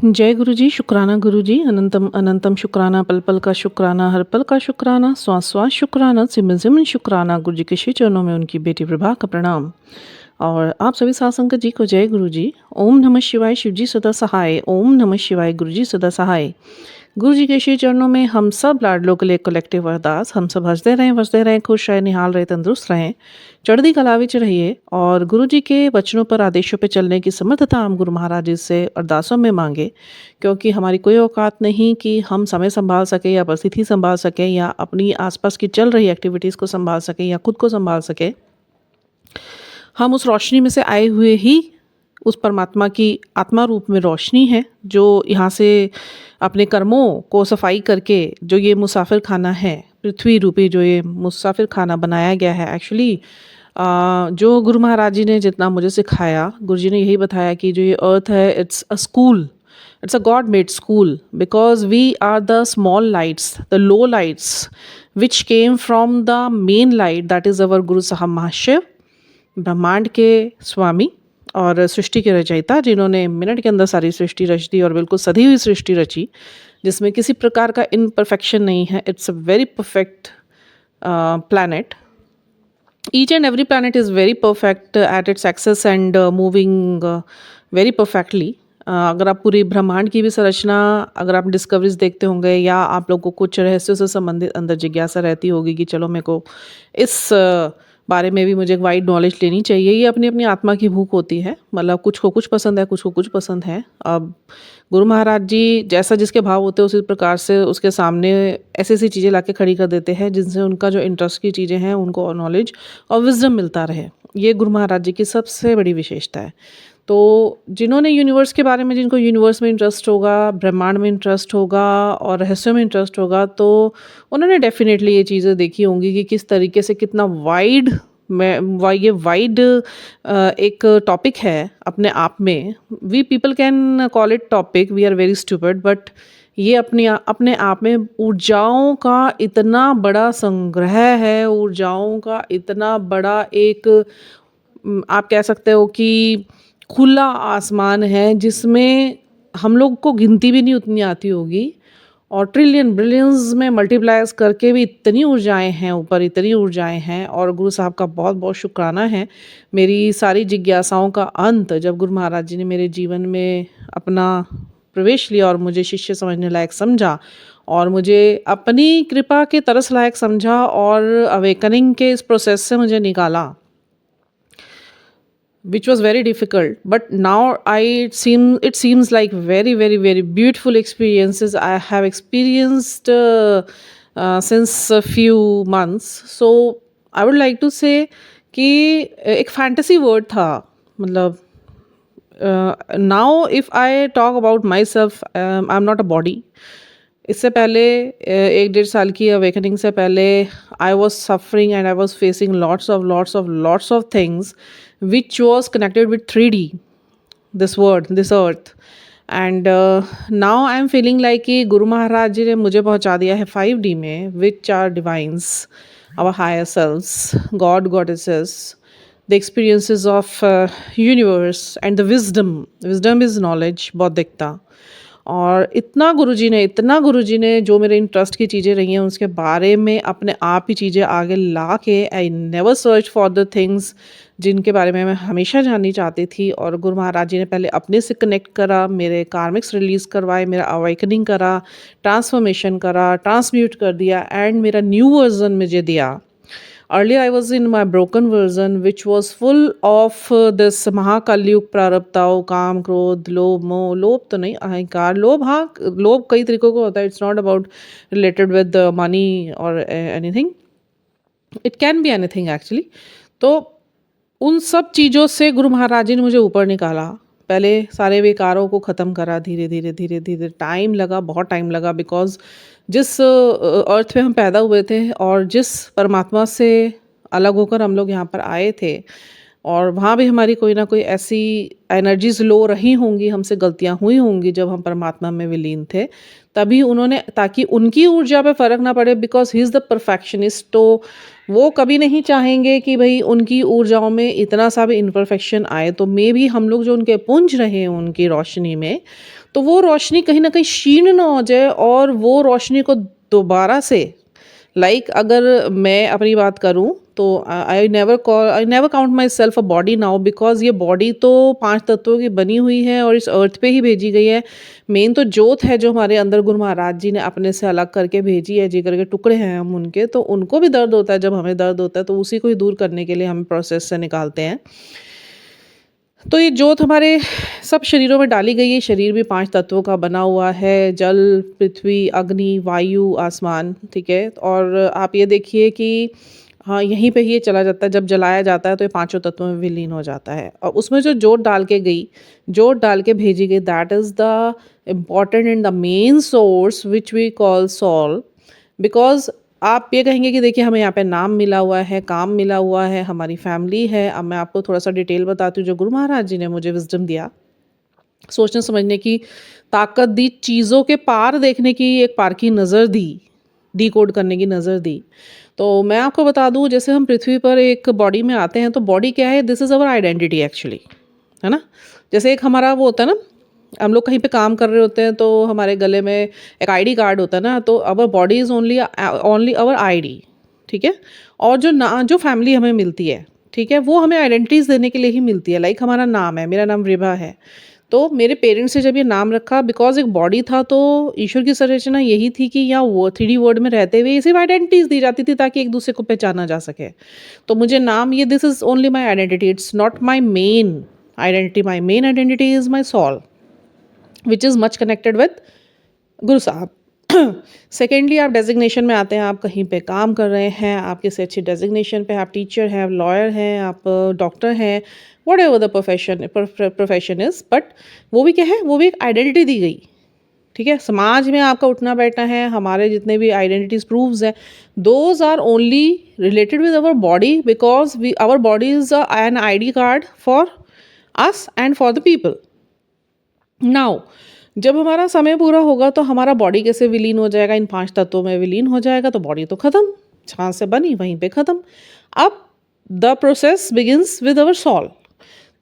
जय गुरु जी, शुक्राना गुरु जी, अनंतम अनंतम शुक्राना, पल पल का शुक्राना, हर पल का शुक्राना, श्वास श्वास शुक्राना, सिमन सिमन शुक्राना। गुरु जी के श्री चरणों में उनकी बेटी प्रभा का प्रणाम। और आप सभी साथ संगत जी को जय गुरु जी। ओम नमः शिवाय, शिव जी सदा सहाय। ओम नमः शिवाय, गुरु जी सदा सहाय। गुरु जी के श्री चरणों में हम सब लाडलों के लिए कलेक्टिव अरदास। हम सब हंसते रहें, वसते रहें, खुश रहें, निहाल रहे, तंदुरुस्त रहें, चढ़ती कला विच रहिए और गुरु जी के वचनों पर, आदेशों पर चलने की समर्थता हम गुरु महाराज जी से अरदासों में मांगे। क्योंकि हमारी कोई औकात नहीं कि हम समय संभाल सकें या परिस्थिति संभाल सकें या अपनी आसपास की चल रही एक्टिविटीज़ को संभाल सकें या खुद को संभाल सकें। हम उस रोशनी में से आए हुए ही उस परमात्मा की आत्मा रूप में रोशनी है, जो यहाँ से अपने कर्मों को सफाई करके जो ये मुसाफिर खाना है, पृथ्वी रूपी जो ये मुसाफिर खाना बनाया गया है। एक्चुअली जो गुरु महाराज जी ने जितना मुझे सिखाया, गुरु जी ने यही बताया कि जो ये अर्थ है, it's a school, it's a god made school, because we are the small lights, the low lights which came from the main light, that is our Guru Sahab Mahashiv, ब्रह्मांड के स्वामी और सृष्टि के रचयिता, जिन्होंने मिनट के अंदर सारी सृष्टि रच दी और बिल्कुल सधी हुई सृष्टि रची, जिसमें किसी प्रकार का इनपरफेक्शन नहीं है। It's a very perfect planet. Each and every planet is very perfect at its axis and moving very perfectly. अगर आप पूरी ब्रह्मांड की भी संरचना, अगर आप डिस्कवरीज देखते होंगे या आप लोगों को कुछ रहस्यों से संबंधित अंदर जिज्ञासा रहती होगी कि चलो मेरे को इस बारे में भी मुझे एक वाइड नॉलेज लेनी चाहिए। ये अपनी अपनी आत्मा की भूख होती है, मतलब कुछ को कुछ पसंद है, कुछ को कुछ पसंद है। अब गुरु महाराज जी जैसा जिसके भाव होते हैं उसी प्रकार से उसके सामने ऐसी ऐसी चीज़ें लाके खड़ी कर देते हैं जिनसे उनका जो इंटरेस्ट की चीज़ें हैं उनको नॉलेज और विजडम मिलता रहे। ये गुरु महाराज जी की सबसे बड़ी विशेषता है। तो जिन्होंने यूनिवर्स के बारे में, जिनको यूनिवर्स में इंटरेस्ट होगा, ब्रह्मांड में इंटरेस्ट होगा और रहस्यों में इंटरेस्ट होगा, तो उन्होंने डेफिनेटली ये चीज़ें देखी होंगी कि किस तरीके से कितना वाइड ये वाइड एक टॉपिक है अपने आप में। We people can call it topic, we are very stupid, but ये अपने आप में ऊर्जाओं का इतना बड़ा संग्रह है, ऊर्जाओं का इतना बड़ा एक आप कह सकते हो कि खुला आसमान है, जिसमें हम लोग को गिनती भी नहीं उतनी आती होगी और ट्रिलियन बिलियंस में मल्टीप्लाइज करके भी इतनी ऊर्जाएं हैं, ऊपर इतनी ऊर्जाएं हैं। और गुरु साहब का बहुत बहुत शुक्राना है। मेरी सारी जिज्ञासाओं का अंत जब गुरु महाराज जी ने मेरे जीवन में अपना प्रवेश लिया और मुझे शिष्य समझने लायक समझा और मुझे अपनी कृपा के तरस लायक समझा और अवेकनिंग के इस प्रोसेस से मुझे निकाला, which was very difficult, but now it seems like very very very beautiful experiences I have experienced since a few months. So I would like to say कि एक फैंटेसी वर्ड था, मतलब now if I talk about my self, I am not a body. इससे पहले 1-1.5 साल की awakening से पहले I was suffering and I was facing lots of things which was connected with 3D, this world, this earth. And now I am feeling like कि गुरु महाराज जी ने मुझे पहुंचा दिया है 5D में, which are divines, our higher selves, God, goddesses, the experiences of universe and the wisdom. Wisdom is knowledge, बौद्धिकता। और इतना गुरुजी ने जो मेरे इंटरेस्ट की चीज़ें रही हैं उसके बारे में अपने आप ही चीज़ें आगे ला के, I never search for the things जिनके बारे में मैं हमेशा जाननी चाहती थी। और गुरु महाराज जी ने पहले अपने से कनेक्ट करा, मेरे कार्मिक्स रिलीज़ करवाए, मेरा अवेकनिंग करा, ट्रांसफॉर्मेशन करा, ट्रांसम्यूट कर दिया एंड मेरा न्यू वर्जन मुझे दिया। Earlier I was in my broken version which was full of this महाकलयुग प्रारब्धाओ, काम, क्रोध, लोभ, मोह, लोभ तो नहीं, अहंकार। लोभ, हाँ, लोभ कई तरीकों का होता है। It's not about related with money और anything, it can be anything actually. तो उन सब चीज़ों से गुरु महाराज जी ने मुझे ऊपर निकाला। पहले सारे विकारों को ख़त्म करा, धीरे धीरे धीरे धीरे। टाइम लगा, बहुत टाइम लगा, बिकॉज जिस अर्थ पे हम पैदा हुए थे और जिस परमात्मा से अलग होकर हम लोग यहाँ पर आए थे, और वहाँ भी हमारी कोई ना कोई ऐसी एनर्जीज लो रही होंगी, हमसे गलतियाँ हुई होंगी जब हम परमात्मा में विलीन थे। तभी उन्होंने, ताकि उनकी ऊर्जा पे फ़र्क ना पड़े, because he is the perfectionist, तो वो कभी नहीं चाहेंगे कि भाई उनकी ऊर्जाओं में इतना सा भी इम्परफेक्शन आए। तो मे भी हम लोग जो उनके पुंज रहे हैं उनकी रोशनी में, तो वो रोशनी कहीं न कहीं क्षीण ना हो जाए और वो रोशनी को दोबारा से अगर मैं अपनी बात करूँ तो I never count my self a body now, because ये बॉडी तो 5 तत्वों की बनी हुई है और इस अर्थ पे ही भेजी गई है। मेन तो जोत है जो हमारे अंदर गुरु महाराज जी ने अपने से अलग करके भेजी है, जिगर के टुकड़े हैं हम उनके, तो उनको भी दर्द होता है जब हमें दर्द होता है, तो उसी को ही दूर करने के लिए हम प्रोसेस से निकालते हैं। तो ये जोत हमारे सब शरीरों में डाली गई है। शरीर भी 5 तत्वों का बना हुआ है, जल, पृथ्वी, अग्नि, वायु, आसमान, ठीक है? और आप ये देखिए कि हाँ, यहीं पे ही ये चला जाता है, जब जलाया जाता है तो ये पाँचों तत्वों में विलीन हो जाता है। और उसमें जो जोत डाल के गई, जोत डाल के भेजी गई, that is the important and the main source which we call soul. Because आप ये कहेंगे कि देखिए हमें यहाँ पे नाम मिला हुआ है, काम मिला हुआ है, हमारी फैमिली है। अब मैं आपको थोड़ा-सा डिटेल बताती हूँ, जो गुरु महाराज जी ने मुझे विज़डम दिया, सोचने समझने की ताकत दी, चीज़ों के पार देखने की एक पार की नज़र दी, डिकोड करने की नज़र दी। तो मैं आपको बता दूँ, जैसे हम पृथ्वी पर एक बॉडी में आते हैं, तो बॉडी क्या है? This is our identity actually, है ना? जैसे एक हमारा वो होता है ना, हम लोग कहीं पे काम कर रहे होते हैं तो हमारे गले में एक आईडी कार्ड होता है ना, तो our body is only only our ID, ठीक है? और जो फैमिली हमें मिलती है, ठीक है? वो हमें आइडेंटिटीज़ देने के लिए ही मिलती है। हमारा नाम है, मेरा नाम रिभा है। तो मेरे पेरेंट्स ने जब ये नाम रखा, बिकॉज़ एक बॉडी था, तो ईश्वर की संरचना यही थी कि यहाँ वो 3D वर्ल्ड में रहते हुए ये सिर्फ़ आइडेंटिटीज़ दी जाती थी ताकि एक-दूसरे को पहचाना जा सके। तो मुझे नाम, ये this is only my identity, it's not my main identity. My main identity is my soul, which is much connected with Guru Sahib. Secondly, आप डेज़िग्नेशन में आते हैं, आप कहीं पे काम कर रहे हैं, आप किसी अच्छी डेज़िग्नेशन पे, आप टीचर हैं, लॉयर हैं, आप डॉक्टर हैं, whatever the profession is, but वो भी क्या है? वो भी एक आइडेंटिटी दी गई, ठीक है? समाज में आपका उठना बैठना है, हमारे जितने भी आइडेंटिटीज़ प्रूफ्स हैं, those are only related with our body, because we our body is an ID card for us and for the people. Now, जब हमारा समय पूरा होगा तो हमारा बॉडी कैसे विलीन हो जाएगा? इन 5 तत्वों में विलीन हो जाएगा, तो बॉडी तो ख़त्म, जहाँ से बनी वहीं पे ख़त्म। अब the process begins with our soul.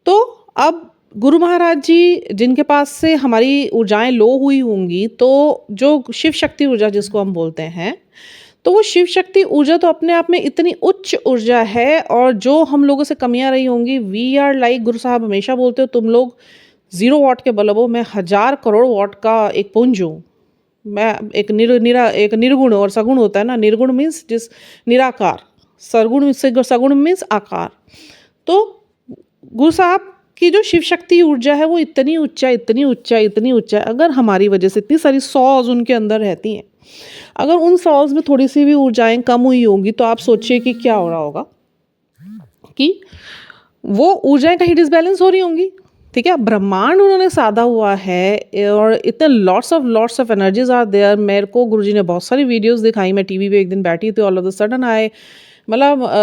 तो अब गुरु महाराज जी जिनके पास से हमारी ऊर्जाएँ लो हुई होंगी, तो जो शिव शक्ति ऊर्जा जिसको हम बोलते हैं, तो वो शिव शक्ति ऊर्जा तो अपने आप में इतनी उच्च ऊर्जा है, और जो हम लोगों से कमियाँ रही होंगी, वी आर लाइक, गुरु साहब हमेशा बोलते हो, तुम लोग 0 वॉट के बल्ब हो, मैं हज़ार करोड़ वॉट का एक पुंज हूँ। मैं एक एक निर्गुण, और सगुण होता है ना, निर्गुण मीन्स निराकार, सरगुण से सगुण मीन्स आकार। तो गुरु साहब की जो शिव शक्ति ऊर्जा है वो इतनी उच्च है, इतनी उच्च है, इतनी उच्च है। अगर हमारी वजह से इतनी सारी सॉल्स उनके अंदर रहती हैं, अगर उन सॉल्स में थोड़ी सी भी ऊर्जाएं कम हुई होंगी, तो आप सोचिए कि क्या हो रहा होगा, कि वो ऊर्जाएं कहीं डिसबैलेंस हो रही होंगी, ठीक है? ब्रह्मांड उन्होंने साधा हुआ है, और इतने lots of energies are there. मेरे को गुरुजी ने बहुत सारी वीडियोस दिखाई, मैं टीवी पे एक दिन बैठी थी, all of the sudden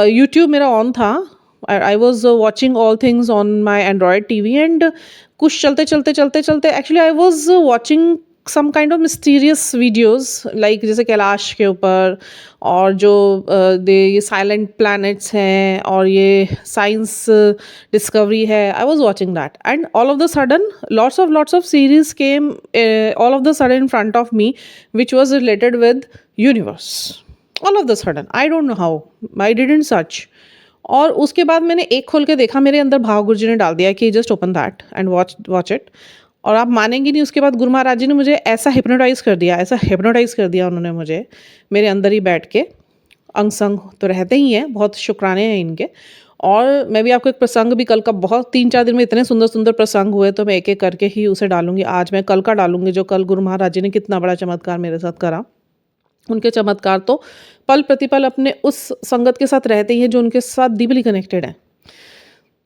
YouTube मेरा ऑन था, I was watching all things on my Android TV, and कुछ चलते actually I was watching some kind of mysterious videos, जैसे कैलाश के ऊपर, और जो ये साइलेंट प्लैनेट्स हैं, और ये साइंस डिस्कवरी है। आई was watching that, and all of the sudden lots of series came all of the sudden in front of me, which was related with universe. All of the sudden, I don't know how, I didn't search. और उसके बाद मैंने एक खोल के देखा, मेरे अंदर भाव गुरुजी ने डाल दिया कि just open that and watch it. और आप मानेंगी नहीं, उसके बाद गुरु महाराज जी ने मुझे ऐसा हिप्नोटाइज़ कर दिया उन्होंने मुझे, मेरे अंदर ही बैठ के। अंग संग तो रहते ही हैं, बहुत शुक्राने हैं इनके। और मैं भी आपको एक प्रसंग भी कल का, बहुत 3-4 दिन में इतने सुंदर सुंदर प्रसंग हुए, तो मैं एक एक करके ही उसे डालूंगी। आज मैं कल का डालूंगी, जो कल गुरु महाराज जी ने कितना बड़ा चमत्कार मेरे साथ करा। उनके चमत्कार तो पल प्रतिपल अपने उस संगत के साथ रहते ही हैं जो उनके साथ डीपली कनेक्टेड है।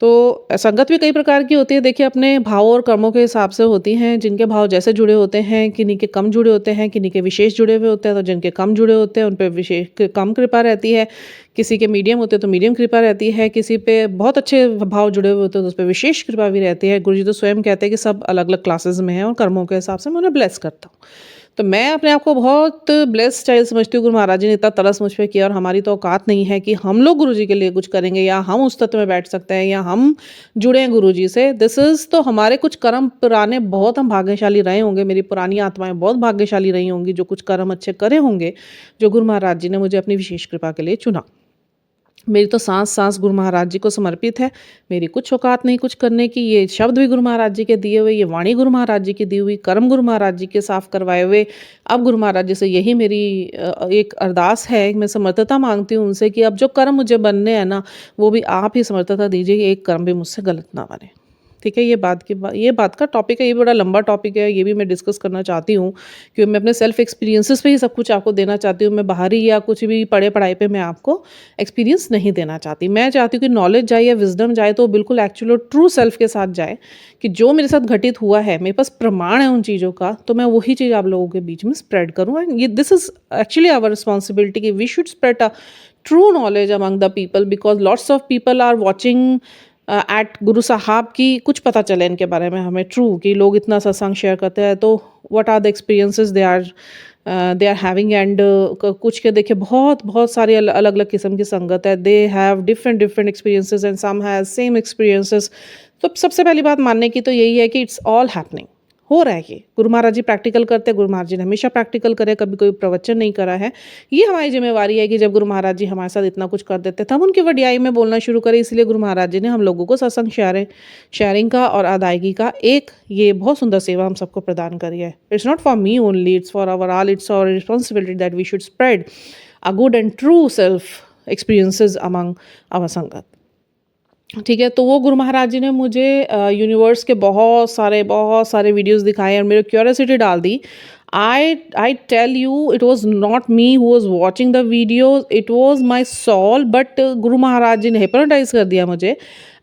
तो संगत भी कई प्रकार की होती है, देखिए अपने भाव और कर्मों के हिसाब से होती हैं। जिनके भाव जैसे जुड़े होते हैं, किन्हीं के कम जुड़े होते हैं, किन्हीं के विशेष जुड़े हुए होते हैं, तो जिनके कम जुड़े होते हैं उन पर विशेष कम कृपा रहती है। किसी के मीडियम होते तो मीडियम कृपा रहती है, किसी पे बहुत अच्छे भाव जुड़े हुए होते तो उस पे विशेष कृपा भी रहती है। गुरुजी तो स्वयं कहते हैं कि सब अलग-अलग क्लासेस में हैं और कर्मों के हिसाब से मैं उन्हें ब्लेस करता हूँ। तो मैं अपने आप को बहुत ब्लेस्ड चाइल्ड समझती हूँ। गुरु महाराज जी ने इतना तरस मुझ पे किया और हमारी तो औकात नहीं है कि हम लोग गुरुजी के लिए कुछ करेंगे या हम उस तत्व में बैठ सकते हैं या हम जुड़े हैं गुरुजी से। दिस इज़ तो हमारे कुछ कर्म पुराने बहुत हम भाग्यशाली रहे होंगे, मेरी पुरानी आत्माएँ बहुत भाग्यशाली रही होंगी जो कुछ कर्म अच्छे करे होंगे, जो गुरु महाराज जी ने मुझे अपनी विशेष कृपा के लिए चुना। मेरी तो साँस-साँस गुरु महाराज जी को समर्पित है। मेरी कुछ औकात नहीं कुछ करने की। ये शब्द भी गुरु महाराज जी के दिए हुए, ये वाणी गुरु महाराज जी की दी हुई, कर्म गुरु महाराज जी के साफ करवाए हुए। अब गुरु महाराज जी से यही मेरी एक अरदास है, मैं समर्थता माँगती हूँ उनसे कि अब जो कर्म मुझे बनने हैं ना, वो भी आप ही समर्थता दीजिए कि एक कर्म भी मुझसे गलत ना बने। ठीक है, ये बात का टॉपिक है, ये बड़ा लंबा टॉपिक है, ये भी मैं डिस्कस करना चाहती हूँ क्योंकि मैं अपने सेल्फ एक्सपीरियंसेस पे ही सब कुछ आपको देना चाहती हूँ। मैं बाहरी या कुछ भी पढ़ाई पे मैं आपको एक्सपीरियंस नहीं देना चाहती। मैं चाहती हूँ कि नॉलेज जाए या विज़डम जाए तो बिल्कुल एक्चुअल और ट्रू सेल्फ के साथ जाए कि जो मेरे साथ घटित हुआ है, मेरे पास प्रमाण है उन चीज़ों का, तो मैं वही चीज़ आप लोगों के बीच में स्प्रेड करूँ एंड ये this is actually our responsibility कि we should spread a true knowledge among the people because lots of people are watching at Guru Sahab की कुछ पता चले इनके बारे में हमें ट्रू कि लोग इतना सत्संग शेयर करते हैं तो what are the experiences they are having and कुछ के देखिए बहुत बहुत सारी अलग अलग किस्म की संगत है they have different different experiences and some has same experiences. तो सबसे पहली बात मानने की तो यही है कि इट्स ऑल हैपनिंग, हो रहा है ये। गुरु महाराज जी प्रैक्टिकल करते हैं, गुरु महाराज जी ने हमेशा प्रैक्टिकल करे, कभी कोई प्रवचन नहीं करा है। ये हमारी जिम्मेवारी है कि जब गुरु महाराज जी हमारे साथ इतना कुछ कर देते थे हम उनकी वडियाई में बोलना शुरू करें। इसलिए गुरु महाराज जी ने हम लोगों को सत्संग शेयरिंग का और अदायगी का एक ये बहुत सुंदर सेवा हम सबको प्रदान करी है। It's not for me only, it's for our all, it's our responsibility that we should spread a good and true self experiences among our sangat. ठीक है, तो वो गुरु महाराज जी ने मुझे यूनिवर्स के बहुत सारे वीडियोस दिखाए और मेरे क्यूरियोसिटी डाल दी। I tell you it was not me who was watching the videos, it was my soul, but Guru Maharaj ji ने हिप्नोटाइज कर दिया मुझे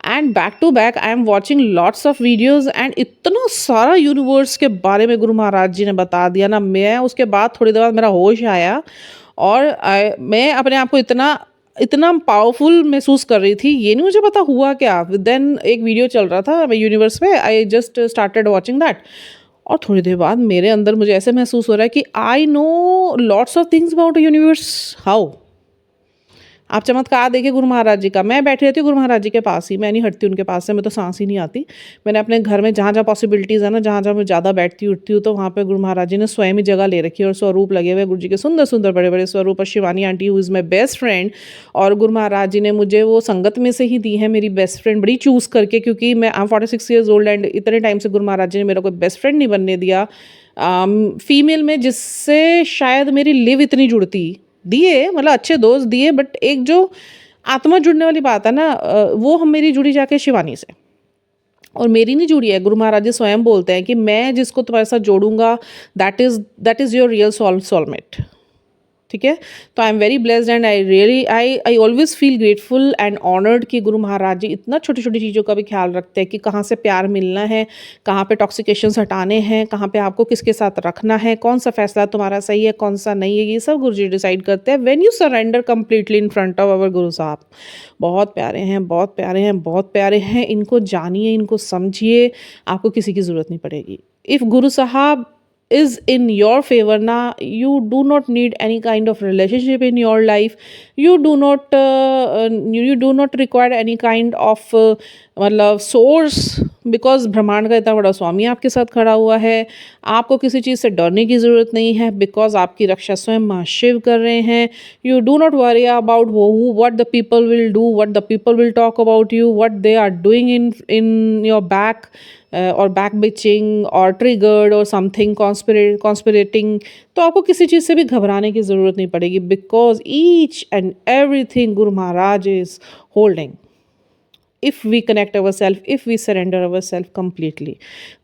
and back to back I am watching lots of videos and इतना सारा यूनिवर्स के बारे में गुरु महाराज जी ने बता दिया ना। मैं उसके बाद थोड़ी देर बाद मेरा होश आया और मैं अपने आप को इतना इतना पावरफुल महसूस कर रही थी, ये नहीं मुझे पता हुआ क्या। देन एक वीडियो चल रहा था मैं यूनिवर्स पे, I just started watching that और थोड़ी देर बाद मेरे अंदर मुझे ऐसे महसूस हो रहा है कि I know lots of things about universe. How आप चमत्कार देखिए गुरु महाराज जी का। मैं बैठी रहती हूँ गुरु महाराज जी के पास ही, मैं नहीं हटती उनके पास से, मैं तो सांस ही नहीं आती। मैंने अपने घर में जहाँ जहाँ पॉसिबिलिटीज़ है ना, जहाँ जहाँ मैं ज़्यादा बैठती उठती हूँ तो वहाँ पे गुरु महाराज जी ने स्वयं ही जगह ले रखी है और स्वरूप लगे हुए गुरु जी के सुंदर सुंदर बड़े बड़े स्वरूप। और Shivani aunty who is my best friend, और गुरु महाराज जी ने मुझे वो संगत में से ही दी है मेरी बेस्ट फ्रेंड बड़ी चूज़ करके, क्योंकि मैं I am 46 years old and इतने टाइम से गुरु महाराज जी ने मेरा कोई बेस्ट फ्रेंड नहीं बनने दिया फीमेल में जिससे शायद मेरी लिव इतनी जुड़ती। दिए मतलब अच्छे दोस्त दिए, बट एक जो आत्मा जुड़ने वाली बात है ना, वो हम मेरी जुड़ी जाके शिवानी से, और मेरी नहीं जुड़ी है। गुरु महाराज जी स्वयं बोलते हैं कि मैं जिसको तुम्हारे साथ जोड़ूंगा that is your real soulmate. ठीक है, तो I am very blessed and I always feel grateful and honoured कि गुरु महाराज जी इतना छोटी छोटी चीज़ों का भी ख्याल रखते हैं कि कहाँ से प्यार मिलना है, कहाँ पे टॉक्सिकेशंस हटाने हैं, कहाँ पे आपको किसके साथ रखना है, कौन सा फैसला तुम्हारा सही है कौन सा नहीं है, ये सब गुरु जी डिसाइड करते हैं when you surrender completely in front of our गुरु साहब। बहुत प्यारे हैं, बहुत प्यारे हैं, बहुत प्यारे हैं। इनको जानिए, इनको समझिए, आपको किसी की ज़रूरत नहीं पड़ेगी। इफ़ गुरु साहब is in your favor na, you do not need any kind of relationship in your life, you do not require any kind of मतलब सोर्स, बिकॉज ब्रह्मांड का इतना बड़ा स्वामी आपके साथ खड़ा हुआ है। आपको किसी चीज़ से डरने की ज़रूरत नहीं है बिकॉज आपकी रक्षा स्वयं महाशिव कर रहे हैं। You do not worry about what the people will do, what the people will talk about you, what they are doing in your back और बैक बिचिंग और ट्रिगर्ड और समथिंग कॉन्स्पिरेटिंग। तो आपको किसी चीज़ से भी घबराने की ज़रूरत नहीं पड़ेगी because each and everything Guru Maharaj is holding if we connect ourselves, if we surrender ourselves completely.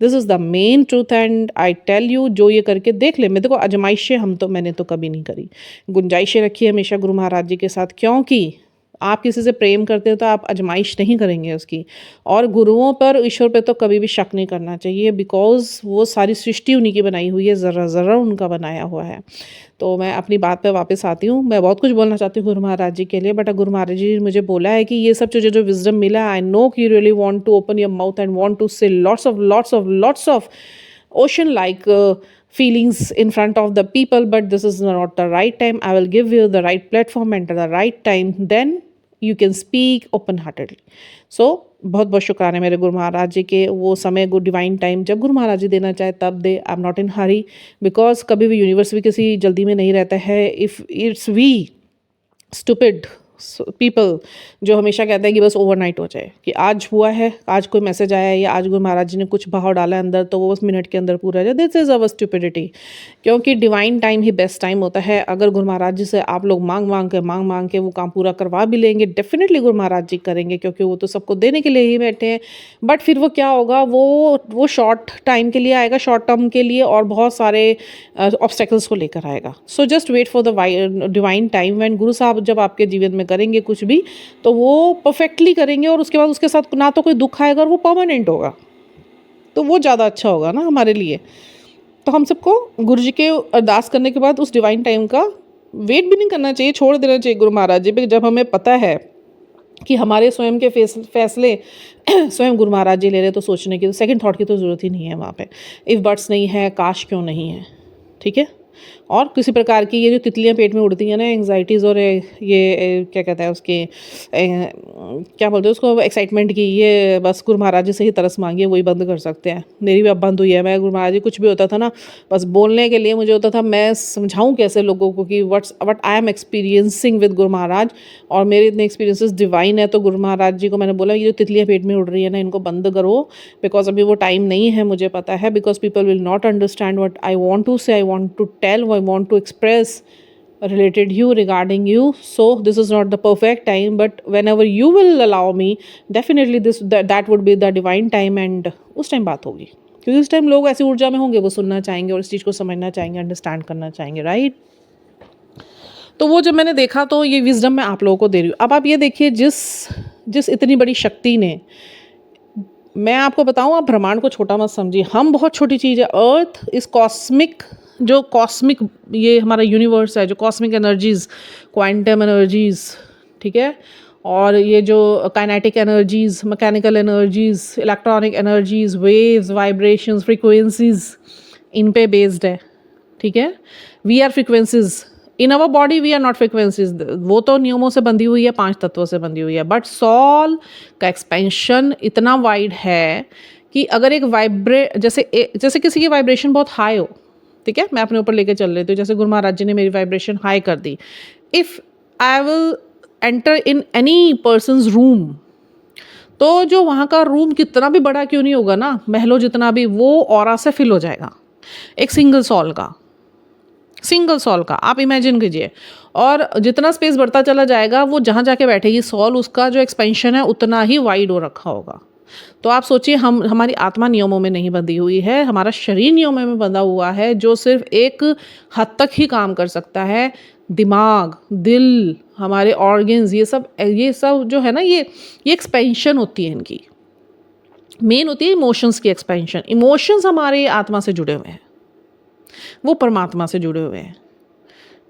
This is the main truth and I tell you, जो ये करके देख ले। मैं देखो आजमाइशें मैंने तो कभी नहीं करी, गुंजाइशें रखी है हमेशा गुरु महाराज जी के साथ, क्योंकि आप किसी से प्रेम करते हो तो आप आजमाइश नहीं करेंगे उसकी। और गुरुओं पर, ईश्वर पे तो कभी भी शक नहीं करना चाहिए, बिकॉज़ वो सारी सृष्टि उन्हीं की बनाई हुई है, ज़र्रा ज़र्रा उनका बनाया हुआ है। तो मैं अपनी बात पे वापस आती हूँ। मैं बहुत कुछ बोलना चाहती हूँ गुरु महाराज जी के लिए, बट गुरु महाराज जी ने मुझे बोला है कि ये सब चीज़ें जो विज़डम मिला, आई नो कि you really want to open your mouth and want to say lots of ocean like feelings in front of the people, but this is not the right time. I will give you the right platform and the right time, then you can speak open heartedly. So बहुत बहुत शुक्राना मेरे गुरु महाराज जी के। वो समय, good divine time जब गुरु महाराज जी देना चाहे तब दे। I am not in hurry, because कभी भी यूनिवर्स भी किसी जल्दी में नहीं रहता है। If it's we stupid people जो हमेशा कहते हैं कि बस ओवरनाइट हो जाए, कि आज हुआ है, आज कोई मैसेज आया है या आज गुरु महाराज जी ने कुछ भाव डाला है अंदर तो वो बस मिनट के अंदर पूरा हो जाए, दिस इज़ अवर स्टूपिडिटी। क्योंकि डिवाइन टाइम ही बेस्ट टाइम होता है। अगर गुरु महाराज जी से आप लोग मांग मांग के वो काम पूरा करवा भी लेंगे, डेफिनेटली गुरु महाराज जी करेंगे, क्योंकि वो तो सबको देने के लिए ही बैठे हैं। बट फिर वो क्या होगा, वो शॉर्ट टाइम के लिए आएगा, शॉर्ट टर्म के लिए, और बहुत सारे ऑब्स्टेकल्स को लेकर आएगा। So just wait for the divine time when Guru Sahib जब आपके जीवन में करेंगे कुछ भी तो वो परफेक्टली करेंगे, और उसके बाद उसके साथ ना तो कोई दुख आएगा और वो परमानेंट होगा, तो वो ज़्यादा अच्छा होगा ना हमारे लिए। तो हम सबको गुरु जी के अरदास करने के बाद उस डिवाइन टाइम का वेट भी नहीं करना चाहिए, छोड़ देना चाहिए गुरु महाराज जी पे। जब हमें पता है कि हमारे स्वयं के फैसले स्वयं गुरु महाराज जी ले रहे, तो सोचने की, तो सेकंड थॉट की तो ज़रूरत ही नहीं है वहाँ पे। इफ़ बट्स नहीं है, काश क्यों नहीं है, ठीक है। और किसी प्रकार की ये जो तितलियां पेट में उड़ती हैं ना, एंग्जाइटीज़ और ये क्या कहते हैं उसके क्या बोलते हैं उसको, एक्साइटमेंट की, ये बस गुरु महाराज जी से ही तरस मांगिए, वही बंद कर सकते हैं। मेरी भी अब बंद हुई है। मैं गुरु महाराज जी कुछ भी होता था ना, बस बोलने के लिए मुझे होता था, मैं समझाऊँ कैसे लोगों को कि what I am experiencing with Guru Maharaj, और मेरे इतने एक्सपीरियंसेस डिवाइन है। तो गुरु महाराज जी को मैंने बोला, ये जो तितलियाँ पेट में उड़ रही है ना, इनको बंद करो, बिकॉज अभी वो टाइम नहीं है, मुझे पता है, because people will not understand what I want to say, I want to tell, I want to express related you, regarding you. So this is not the perfect time, but whenever you will allow me, definitely that would be the divine time, and उस time बात होगी, क्योंकि उस time लोग ऐसी ऊर्जा में होंगे, वो सुनना चाहेंगे और इस चीज़ को समझना चाहेंगे, अंडरस्टैंड करना चाहेंगे, राइट। तो वो जब मैंने देखा तो ये विजडम मैं आप लोगों को दे रही हूँ। अब आप ये देखिए, जिस इतनी बड़ी शक्ति ने, मैं आपको बताऊँ, आप ब्रह्मांड को छोटा मत समझिए, हम बहुत छोटी चीज़ है। अर्थ इस कॉस्मिक, जो कॉस्मिक ये हमारा यूनिवर्स है, जो कॉस्मिक एनर्जीज़, क्वांटम एनर्जीज़, ठीक है, और ये जो kinetic energies, mechanical energies, electronic energies, waves, vibrations, frequencies, इन पे बेस्ड है, ठीक है। We are frequencies in our body, we are not frequencies. वो तो नियमों से बंधी हुई है, 5 तत्वों से बंधी हुई है, बट सॉल का एक्सपेंशन इतना वाइड है कि अगर एक जैसे किसी की वाइब्रेशन बहुत हाई हो, ठीक है, मैं अपने ऊपर लेके चल रही थी, जैसे गुरु महाराज जी ने मेरी वाइब्रेशन हाई कर दी। If I will enter in any persons room, तो जो वहाँ का रूम कितना भी बड़ा क्यों नहीं होगा ना, महलों जितना भी, वो ऑरा से फिल हो जाएगा, एक सिंगल सॉल का आप इमेजिन कीजिए। और जितना स्पेस बढ़ता चला जाएगा, वो जहाँ जाके बैठेगी सॉल, उसका जो एक्सपेंशन है उतना ही वाइड हो रखा होगा। तो आप सोचिए, हमारी आत्मा नियमों में नहीं बंधी हुई है, हमारा शरीर नियमों में बंधा हुआ है, जो सिर्फ एक हद तक ही काम कर सकता है। दिमाग, दिल, हमारे ऑर्गन्स, ये सब जो है ना, ये एक्सपेंशन होती है इनकी। मेन होती है इमोशंस की एक्सपेंशन। इमोशंस हमारे आत्मा से जुड़े हुए हैं, वो परमात्मा से जुड़े हुए हैं,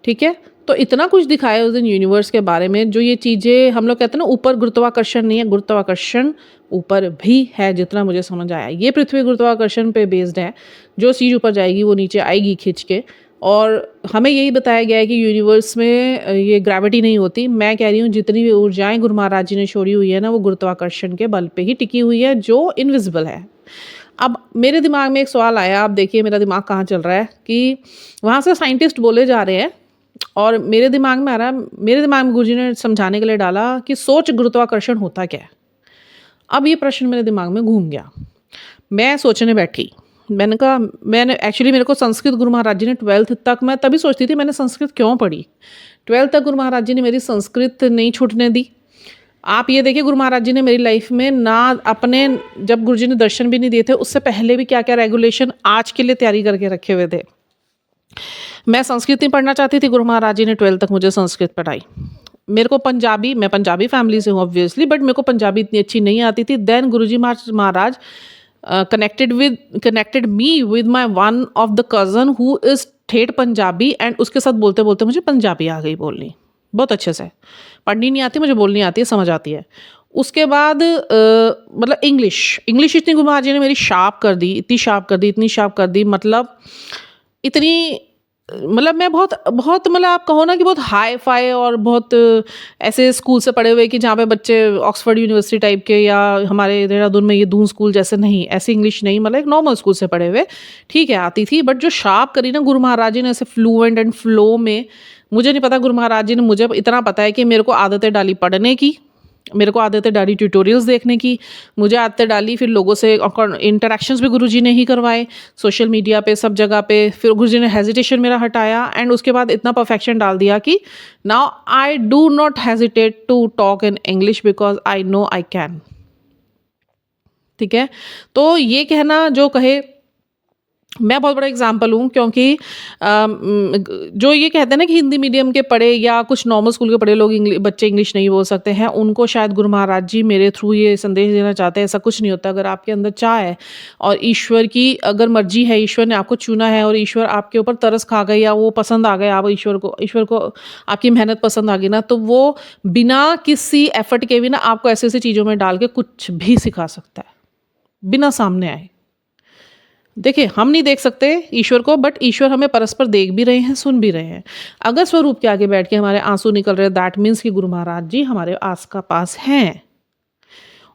ठीक है। तो इतना कुछ दिखाया उस दिन यूनिवर्स के बारे में, जो ये चीज़ें हम लोग कहते हैं ना, ऊपर गुरुत्वाकर्षण नहीं है, गुरुत्वाकर्षण ऊपर भी है, जितना मुझे समझ आया। ये पृथ्वी गुरुत्वाकर्षण पे बेस्ड है, जो चीज़ ऊपर जाएगी वो नीचे आएगी खींच के। और हमें यही बताया गया है कि यूनिवर्स में ये ग्रेविटी नहीं होती। मैं कह रही हूँ, जितनी भी ऊर्जाएं गुरु महाराज जी ने छोड़ी हुई है ना, वो गुरुत्वाकर्षण के बल पे ही टिकी हुई है, जो इनविजिबल है। अब मेरे दिमाग में एक सवाल आया, आप देखिए मेरा दिमाग कहाँ चल रहा है, कि वहाँ से साइंटिस्ट बोले जा रहे हैं, और मेरे दिमाग में आ रहा है, मेरे दिमाग में गुरुजी ने समझाने के लिए डाला कि सोच गुरुत्वाकर्षण होता क्या है। अब ये प्रश्न मेरे दिमाग में घूम गया, मैं सोचने बैठी। मैंने एक्चुअली, मेरे को संस्कृत गुरु महाराज जी ने 12th तक, मैं तभी सोचती थी मैंने संस्कृत क्यों पढ़ी। 12th तक गुरु महाराज जी ने मेरी संस्कृत नहीं छूटने दी। आप ये देखिए, गुरु महाराज जी ने मेरी लाइफ में ना अपने, जब गुरु जी ने दर्शन भी नहीं दिए थे, उससे पहले भी क्या क्या रेगुलेशन आज के लिए तैयारी करके रखे हुए थे। मैं संस्कृत नहीं पढ़ना चाहती थी, गुरु महाराज जी ने 12th तक मुझे संस्कृत पढ़ाई। मेरे को पंजाबी, मैं पंजाबी फैमिली से हूँ ऑब्वियसली, बट मेरे को पंजाबी इतनी अच्छी नहीं आती थी। Then Guruji Maharaj connected me with my one of the cousin who is ठेठ पंजाबी, एंड उसके साथ बोलते बोलते मुझे पंजाबी आ गई बोलनी बहुत अच्छे से। पढ़नी नहीं आती, मुझे बोलनी आती है, समझ आती है। उसके बाद मतलब इंग्लिश इतनी गुरु महाराज जी ने मेरी शार्प कर दी, इतनी शार्प कर दी, मतलब इतनी, मतलब मैं बहुत बहुत मतलब आप कहो ना कि बहुत हाई फाई और बहुत ऐसे स्कूल से पढ़े हुए कि जहाँ पे बच्चे ऑक्सफोर्ड यूनिवर्सिटी टाइप के, या हमारे देहरादून में ये दून स्कूल जैसे नहीं, ऐसी इंग्लिश नहीं, मतलब एक नॉर्मल स्कूल से पढ़े हुए, ठीक है, आती थी। बट जो शार्प करी ना गुरु महाराज जी ने ऐसे फ्लुएंट एंड फ्लो में, मुझे नहीं पता गुरु महाराज जी ने, मुझे इतना पता है कि मेरे को आदतें डाली पढ़ने की, मेरे को आदतें डाली ट्यूटोरियल्स देखने की, मुझे आदतें डाली फिर लोगों से इंटरेक्शंस भी गुरुजी ने ही करवाए, सोशल मीडिया पे, सब जगह पे। फिर गुरुजी ने हेजिटेशन मेरा हटाया, एंड उसके बाद इतना परफेक्शन डाल दिया कि now I do not hesitate to talk in English because I know I can. ठीक है, तो ये कहना जो कहे, मैं बहुत बड़ा एग्जाम्पल हूँ, क्योंकि जो ये कहते हैं ना कि हिंदी मीडियम के पढ़े या कुछ नॉर्मल स्कूल के पढ़े लोग बच्चे इंग्लिश नहीं बोल सकते हैं, उनको शायद गुरु महाराज जी मेरे थ्रू ये संदेश देना चाहते हैं, ऐसा कुछ नहीं होता। अगर आपके अंदर चाह है और ईश्वर की अगर मर्जी है, ईश्वर ने आपको चुना है और ईश्वर आपके ऊपर तरस खा गई, या वो पसंद आ गए, आप ईश्वर को आपकी मेहनत पसंद आ गई ना, तो वो बिना किसी एफर्ट के भी ना आपको ऐसी ऐसी चीज़ों में डाल के कुछ भी सिखा सकता है, बिना सामने आए। देखिए, हम नहीं देख सकते ईश्वर को, बट ईश्वर हमें परस्पर देख भी रहे हैं, सुन भी रहे हैं। अगर स्वरूप के आगे बैठ के हमारे आंसू निकल रहे हैं, दैट मीन्स कि गुरु महाराज जी हमारे आस का पास हैं।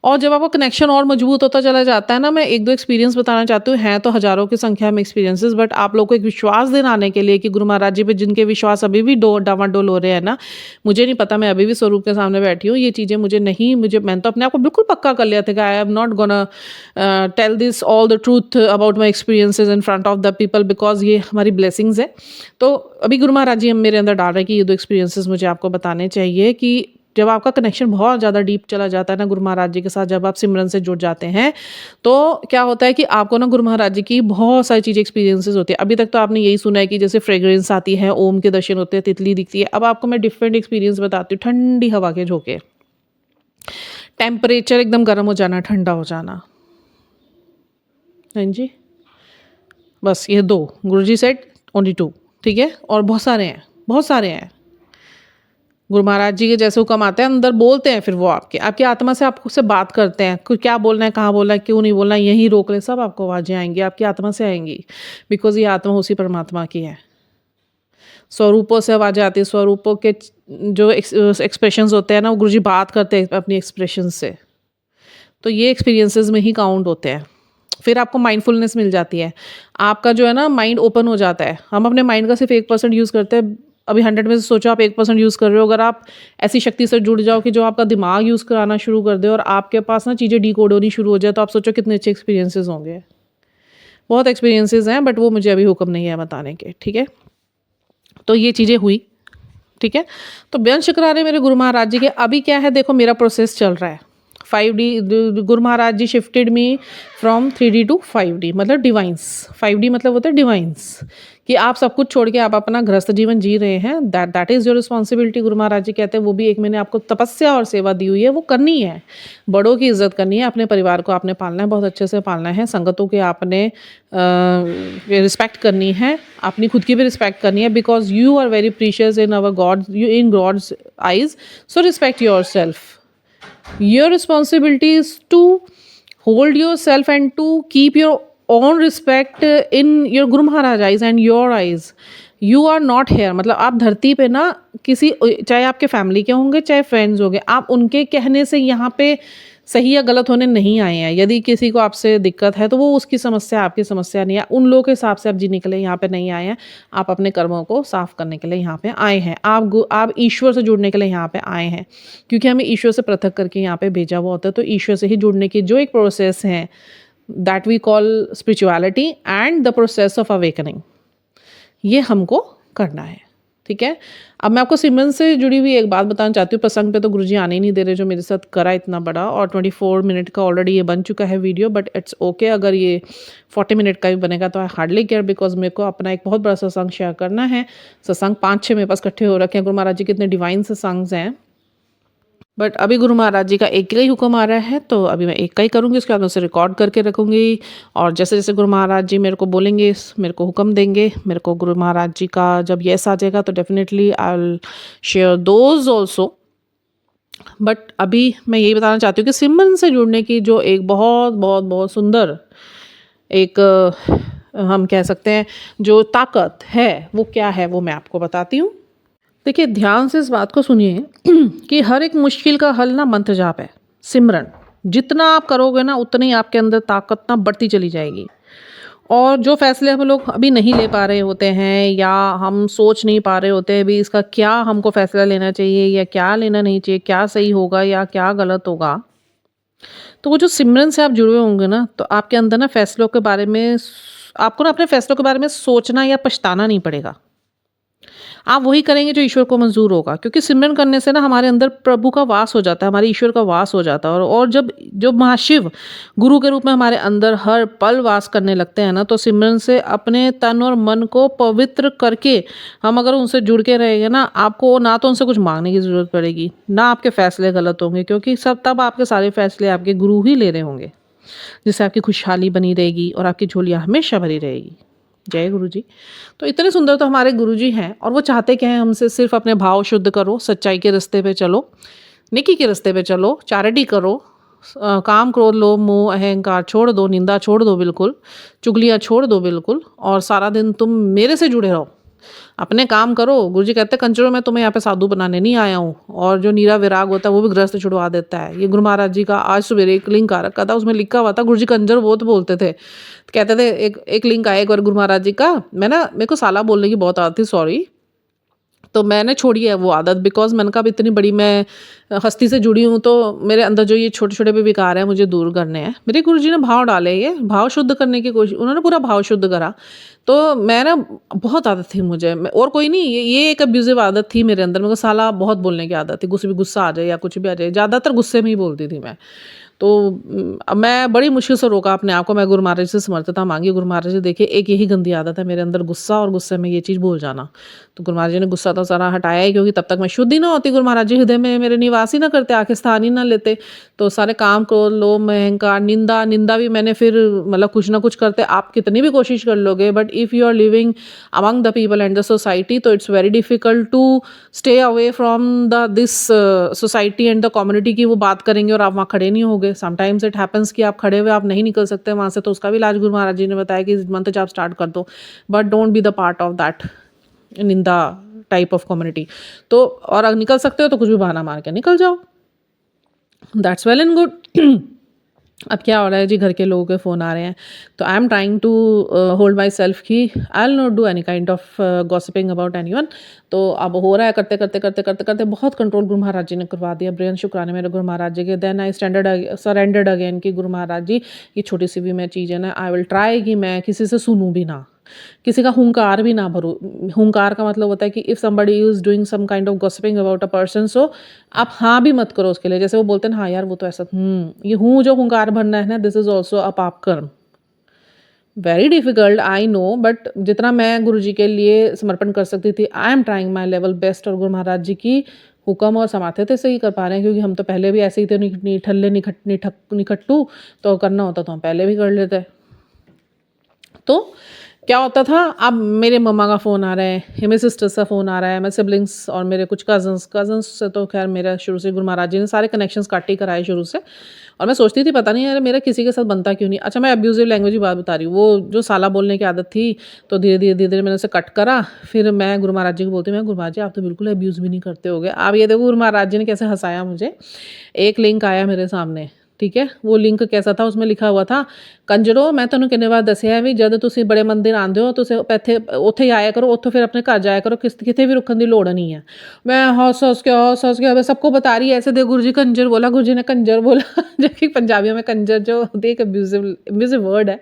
और जब आपका कनेक्शन और मजबूत होता चला जाता है ना, मैं एक दो एक्सपीरियंस बताना चाहती हूँ, हैं तो हज़ारों की संख्या में एक्सपीरियंसेस, बट आप लोगों को एक विश्वास दिलाने के लिए कि गुरु महाराज जी पे जिनके विश्वास अभी भी डावाडोल हो रहे हैं ना, मुझे नहीं पता, मैं अभी भी स्वरूप के सामने बैठी हूँ, ये चीज़ें मैंने तो अपने आप को बिल्कुल पक्का कर लिया था कि I am not gonna tell this all the truth about my experiences in front of the people, because ये हमारी ब्लेसिंग्स है। तो अभी गुरु महाराज जी मेरे अंदर डाल रहे हैं कि ये दो एक्सपीरियंसेस मुझे आपको बताने चाहिए कि जब आपका कनेक्शन बहुत ज़्यादा डीप चला जाता है ना गुरु महाराज जी के साथ, जब आप सिमरन से जुड़ जाते हैं, तो क्या होता है कि आपको ना गुरु महाराज जी की बहुत सारी चीज़ें एक्सपीरियंसेस होती है। अभी तक तो आपने यही सुना है कि जैसे फ्रेग्रेंस आती है, ओम के दर्शन होते हैं, तितली दिखती है। अब आपको मैं डिफरेंट एक्सपीरियंस बताती हूँ। ठंडी हवा के झोंके, टेम्परेचर एकदम गर्म हो जाना, ठंडा हो जाना, हाँ जी, बस ये दो गुरुजी सेड ओनली 2, ठीक है, और बहुत सारे हैं। गुरु महाराज जी के जैसे हुक्म आते हैं, अंदर बोलते हैं, फिर वो आपकी आत्मा से आपसे बात करते हैं, क्या बोलना है, कहाँ बोलना है, क्यों नहीं बोलना है, यहीं रोक ले, सब आपको आवाज़ें आएंगी, आपकी आत्मा से आएंगी, बिकॉज ये आत्मा उसी परमात्मा की है। स्वरूपों से आवाज़ें आती है, स्वरूपों के जो एक्सप्रेशंस होते हैं ना, वो गुरुजी बात करते हैं अपनी एक्सप्रेशन से, तो ये एक्सपीरियंसेस में ही काउंट होते हैं। फिर आपको माइंडफुलनेस मिल जाती है, आपका जो है ना माइंड ओपन हो जाता है। हम अपने माइंड का सिर्फ 1% यूज़ करते हैं। अभी 100 में से सोचो आप 1% यूज़ कर रहे हो। अगर आप ऐसी शक्ति से जुड़ जाओ कि जो आपका दिमाग यूज़ कराना शुरू कर दे और आपके पास ना चीज़ें डिकोड होनी शुरू हो जाए, तो आप सोचो कितने अच्छे एक्सपीरियंसेस होंगे। बहुत एक्सपीरियंसेस हैं, बट वो मुझे अभी हुक्म नहीं है बताने के, ठीक है। तो ये चीज़ें हुई, ठीक है। तो बेअंत शुक्राने मेरे गुरु महाराज जी के। अभी क्या है, देखो मेरा प्रोसेस चल रहा है 5D। Guru Maharaj ji shifted me from 3D to 5D, मतलब डिवाइंस। 5D मतलब होता है डिवाइंस, कि आप सब कुछ छोड़ के आप अपना गृहस्थ जीवन जी रहे हैं, दैट इज़ योर रिस्पॉन्सिबिलिटी। गुरु महाराज जी कहते हैं वो भी एक मैंने आपको तपस्या और सेवा दी हुई है, वो करनी है। बड़ों की इज्जत करनी है, अपने परिवार को आपने पालना है, बहुत अच्छे से पालना है, संगतों के आपने रिस्पेक्ट करनी है, अपनी खुद की भी रिस्पेक्ट करनी है, because you are very precious in our God, you in God's eyes, so respect yourself. Your responsibility is to hold yourself and to keep your own respect in your Guru Maharaj eyes and your eyes. You are not here, मतलब आप धरती पे ना किसी, चाहे आपके family के होंगे चाहे फ्रेंड्स होंगे, आप उनके कहने से यहाँ पे सही या गलत होने नहीं आए हैं। यदि किसी को आपसे दिक्कत है तो वो उसकी समस्या, आपकी समस्या नहीं है। उन लोगों के हिसाब से आप जीने के लिए यहाँ पे नहीं आए हैं, आप अपने कर्मों को साफ करने के लिए यहाँ पे आए हैं। आप ईश्वर से जुड़ने के लिए यहाँ पे आए हैं, क्योंकि हमें ईश्वर से पृथक करके यहाँ पे भेजा हुआ होता है। तो ईश्वर से ही जुड़ने की जो एक प्रोसेस है, that we call spirituality and the process of awakening, ये हमको करना है, ठीक है। अब मैं आपको सिमरन से जुड़ी हुई एक बात बताना चाहती हूँ। प्रसंग पे तो गुरुजी आने ही नहीं दे रहे, जो मेरे साथ करा इतना बड़ा, और 24 मिनट का ऑलरेडी ये बन चुका है वीडियो, बट इट्स ओके अगर ये 40 मिनट का भी बनेगा तो आई हार्डली केयर, बिकॉज मेरे को अपना एक बहुत बड़ा सत्संग शेयर करना है। सत्संग 5-6 मेरे पास इकट्ठे हो रखे हैं। गुरु महाराज जी के इतने डिवाइन सत्संग्स हैं, बट अभी गुरु महाराज जी का एक का ही हुक्म आ रहा है, तो अभी मैं एक का ही करूँगी। उसके बाद मैं उसे रिकॉर्ड करके रखूँगी, और जैसे जैसे गुरु महाराज जी मेरे को बोलेंगे, मेरे को हुक्म देंगे, मेरे को गुरु महाराज जी का जब यस आ जाएगा तो definitely I will share those also. But अभी मैं यही बताना चाहती हूँ कि सिमरन से जुड़ने की जो एक बहुत बहुत बहुत सुंदर एक हम कह सकते हैं जो ताकत है, वो क्या है, वो मैं आपको बताती हूँ। देखिए, ध्यान से इस बात को सुनिए कि हर एक मुश्किल का हल ना मंत्र जाप है, सिमरन। जितना आप करोगे ना उतनी ही आपके अंदर ताकत ना बढ़ती चली जाएगी। और जो फैसले हम लोग अभी नहीं ले पा रहे होते हैं, या हम सोच नहीं पा रहे होते हैं अभी इसका क्या हमको फैसला लेना चाहिए या क्या लेना नहीं चाहिए, क्या सही होगा या क्या गलत होगा, तो वो जो सिमरन से आप जुड़े होंगे ना, तो आपके अंदर ना फैसलों के बारे में, आपको ना अपने फैसलों के बारे में सोचना या पछताना नहीं पड़ेगा। आप वही करेंगे जो ईश्वर को मंजूर होगा, क्योंकि सिमरन करने से ना हमारे अंदर प्रभु का वास हो जाता है, हमारे ईश्वर का वास हो जाता है। और जब जो महाशिव गुरु के रूप में हमारे अंदर हर पल वास करने लगते हैं ना, तो सिमरन से अपने तन और मन को पवित्र करके हम अगर उनसे जुड़ के रहेंगे ना, आपको ना तो उनसे कुछ मांगने की ज़रूरत पड़ेगी, ना आपके फैसले गलत होंगे, क्योंकि सब तब आपके सारे फैसले आपके गुरु ही ले रहे होंगे, जिससे आपकी खुशहाली बनी रहेगी और आपकी झोलियाँ हमेशा भरी रहेगी। जय गुरु जी। तो इतने सुंदर तो हमारे गुरु जी हैं, और वो चाहते क्या हैं हमसे, सिर्फ अपने भाव शुद्ध करो, सच्चाई के रास्ते पे चलो, नेकी के रास्ते पे चलो, चैरिटी करो, काम क्रोध लोभ मोह अहंकार छोड़ दो, निंदा छोड़ दो बिल्कुल, चुगलियाँ छोड़ दो बिल्कुल, और सारा दिन तुम मेरे से जुड़े रहो, अपने काम करो। गुरुजी कहते हैं कंजरों में तुम्हें यहाँ पे साधु बनाने नहीं आया हूँ। और जो नीरा विराग होता है वो भी गृहस्थ छुड़वा देता है। ये गुरु महाराज जी का आज सवेरे एक लिंक आ रखा था, उसमें लिखा हुआ था, गुरुजी कंजर बहुत बोलते थे, कहते थे। एक लिंक आया एक बार गुरु महाराज जी का, मेरे को साला बोलने की बहुत आदत थी, सॉरी, तो मैंने छोड़ी है वो आदत, बिकॉज मैंने कहा इतनी बड़ी मैं हस्ती से जुड़ी हूँ, तो मेरे अंदर जो ये छोटे छोटे भी विकार हैं मुझे दूर करने हैं। मेरे गुरुजी ने भाव डाले, ये भाव शुद्ध करने की कोशिश, उन्होंने पूरा भाव शुद्ध करा। तो मैं ना, बहुत आदत थी मुझे, और कोई नहीं, ये एक अब्यूजिव आदत थी मेरे अंदर, मेरे को साला बहुत बोलने की आदत थी, गुस्सा आ जाए या कुछ भी आ जाए, ज़्यादातर गुस्से में ही बोलती थी मैं। तो मैं बड़ी मुश्किल से रोका अपने आप को। मैं गुरु महाराज से समर्थता मांगी, गुरु महाराज जी देखिए एक यही गंदी आदत है मेरे अंदर, गुस्सा, और गुस्से में ये चीज़ भूल जाना। तो गुरु महाराज जी ने गुस्सा तो सारा हटाया ही, क्योंकि तब तक मैं शुद्ध ही ना होती, गुरु महाराज जी हृदय में मेरे निवास ही ना करते, आके स्थान ही ना लेते। तो सारे काम को लोभ अहंकार निंदा भी मैंने फिर मतलब कुछ ना कुछ करते, आप कितनी भी कोशिश कर लोगे, but if you are living among the people and the society, तो it's very difficult to stay away from the this society and the community की वो बात करेंगे और आप वहाँ खड़े नहीं होगे। समटाइम्स इट हैपन्स कि आप खड़े हुए आप नहीं निकल सकते वहाँ से, तो उसका भी इलाज गुरु महाराज जी ने बताया कि मंत्र जाप स्टार्ट कर दो, but don't be the part of that निंदा टाइप ऑफ कम्युनिटी। तो और अगर निकल सकते हो तो कुछ भी बहाना मार के निकल जाओ, दैट्स वेल एंड गुड। अब क्या हो रहा है जी, घर के लोगों के फ़ोन आ रहे हैं, तो I am trying to hold my self कि I will not do any kind of gossiping about anyone. तो अब हो रहा है, करते करते करते करते करते बहुत कंट्रोल गुरु महाराज जी ने करवा दिया। ब्रेन शुक्राने मेरे गुरु महाराज जी के। देन आई सरेंडर्ड अगेन कि गुरु महाराज जी ये छोटी सी भी मैं चीज़ है ना, आई विल ट्राई कि मैं किसी से सुनूँ भी ना, किसी का हुंकार भी ना भरूँ। हुंकार का मतलब होता है कि if somebody is doing some kind of gossiping about a person, so आप हाँ भी मत करो उसके लिए। जैसे वो बोलते हैं हाँ यार वो तो ऐसा, ये जो हुंकार भरना है ना, दिस इज़ ऑल्सो अ पाप कर्म। Very difficult I know, but जितना मैं गुरु जी के लिए समर्पण कर सकती थी, आई am trying my level best, और गुरु महाराज जी की हुक्म और समार्थ्यता से ही कर पा रहे हैं, क्योंकि हम तो पहले भी ऐसे ही थे, निठल्ले निखट्टू, तो करना होता तो हम पहले भी कर लेते। तो क्या होता था, अब मेरे मम्मा का फ़ोन आ रहा है, मेरे सिस्टर्स का फ़ोन आ रहा है, मेरे सिबलिंग्स और मेरे कुछ कज़न्स से तो खैर मेरा शुरू से गुरु महाराज जी ने सारे कनेक्शंस काट ही कराए शुरू से। और मैं सोचती थी पता नहीं यार मेरा किसी के साथ बनता क्यों नहीं। अच्छा, मैं अब्यूज़िव लैंग्वेज की बात बता रही हूँ, वो जो साला बोलने की आदत थी, तो धीरे धीरे मैंने उसे कट करा। फिर मैं गुरु महाराज जी को बोलती, मैं गुरु महाराज जी आप तो बिल्कुल अब्यूज़ भी नहीं करते होगे। आप ये देखो गुरु महाराज जी ने कैसे हँसाया मुझे। एक लिंक आया मेरे सामने, ठीक है, वो लिंक कैसा था, उसमें लिखा हुआ था, कंजरो मैं तुहानू कितने बार दसिया है भी जब तुसीं बड़े मंदिर आंदे हो तुसीं ਇੱਥੇ ਉੱਥੇ ही आया करो, ਉੱਥੋਂ फिर अपने घर जाया करो, किते भी रुकन की लोड़ नहीं है। मैं हंस के मैं सबको बता रही है ऐसे, दे गुरु जी कंजर बोला, गुरु जी ने कंजर बोला जबकि पंजाबियों में कंजर जो एक अब्यूजिव वर्ड है।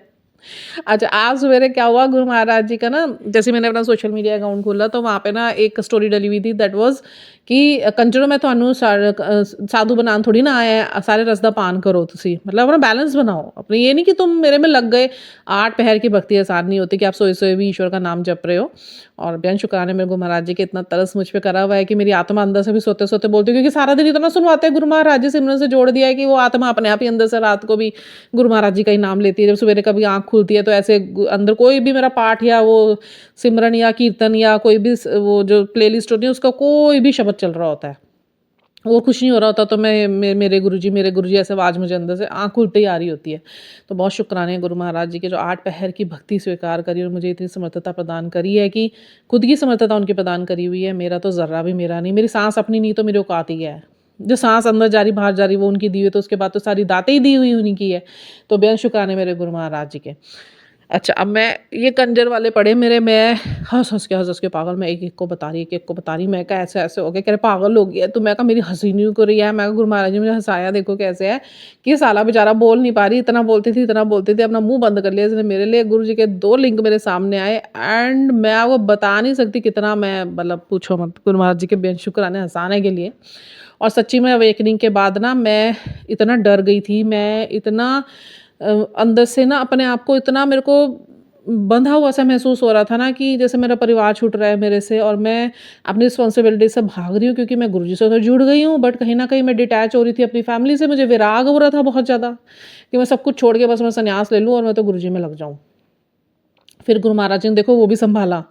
अच्छा, आज सवेरे क्या हुआ, गुरु महाराज जी का ना, जैसे मैंने अपना सोशल मीडिया अकाउंट खोला तो वहाँ पे ना एक स्टोरी डली हुई थी, दैट वाज़ कि कंजरो मैं ਤੁਹਾਨੂੰ साधु बनान थोड़ी ना आया है, सारे रस दा पान करो तुसी, मतलब अपना बैलेंस बनाओ अपने, ये नहीं कि तुम मेरे में लग गए। 8 पहर की भक्ति आसान नहीं होती कि आप सोए सोए भी ईश्वर का नाम जप रहे हो। और बेन शुक्राने मेरे गुरु महाराज जी के इतना तरस मुझ पे करा हुआ है कि मेरी आत्मा अंदर से भी सोते सोते बोलती है, क्योंकि सारा दिन इतना सुनवाते हैं गुरु महाराज जी, सिमरन से जोड़ दिया है कि वो आत्मा अपने आप ही अंदर से रात को भी गुरु महाराज जी का ही नाम लेती है। जब सवेरे कभी आँख खुलती है तो ऐसे अंदर कोई भी मेरा पाठ या वो सिमरन या कीर्तन या कोई भी वो जो प्लेलिस्ट होती है उसका कोई भी शब्द चल रहा होता है, और कुछ नहीं हो रहा होता, तो मेरे गुरुजी ऐसे आवाज़ मुझे अंदर से आँख खुलते ही आ रही होती है। तो बहुत शुक्राने हैं गुरु महाराज जी के, जो 8 पहर की भक्ति स्वीकार करी और मुझे इतनी समर्थता प्रदान करी है कि खुद की समर्थता उनकी प्रदान करी हुई है। मेरा तो ज़र्रा भी मेरा नहीं, मेरी सांस अपनी नहीं तो मेरी औकात ही है। जो सांस अंदर जा रही बाहर जा रही वो उनकी दी हुई, तो उसके बाद तो सारी दातें ही दी हुई उन्हीं की है। तो बेहद शुक्राने मेरे गुरु महाराज जी के। अच्छा, अब मैं ये कंजर वाले पढ़े मेरे, मैं हँस के पागल, मैं एक-एक को बता रही, एक-एक को बता रही, मैं कहा ऐसे-ऐसे हो गया, कह रहे पागल हो गया है, तो मैं कहा मेरी हँसी नहीं हो रही है, मैं कहा गुरु महाराज जी मुझे हँसाया देखो कैसे है, कि साला बेचारा बोल नहीं पा रही, इतना बोलती थी, अपना मुँह बंद कर लिया इसने मेरे लिए। गुरु जी के 2 लिंक मेरे सामने आए एंड मैं आपको बता नहीं सकती कितना मैं, मतलब पूछो मत, गुरु महाराज जी के बेहद शुक्राने हँसाने के लिए। और सच्ची में अवेकनिंग के बाद ना मैं इतना डर गई थी, मैं इतना अंदर से ना अपने आप को इतना मेरे को बंधा हुआ सा महसूस हो रहा था ना, कि जैसे मेरा परिवार छूट रहा है मेरे से और मैं अपनी रिस्पॉन्सिबिलिटी से भाग रही हूँ, क्योंकि मैं गुरुजी से तो जुड़ गई हूँ, बट कहीं न कहीं मैं डिटैच हो रही थी अपनी फैमिली से। मुझे विराग हो रहा था बहुत ज़्यादा कि मैं सब कुछ छोड़ के बस मैं संन्यास ले लूँ और मैं तो गुरुजी में लग जाऊँ। फिर गुरु महाराज जी ने देखो वो भी सँभाला।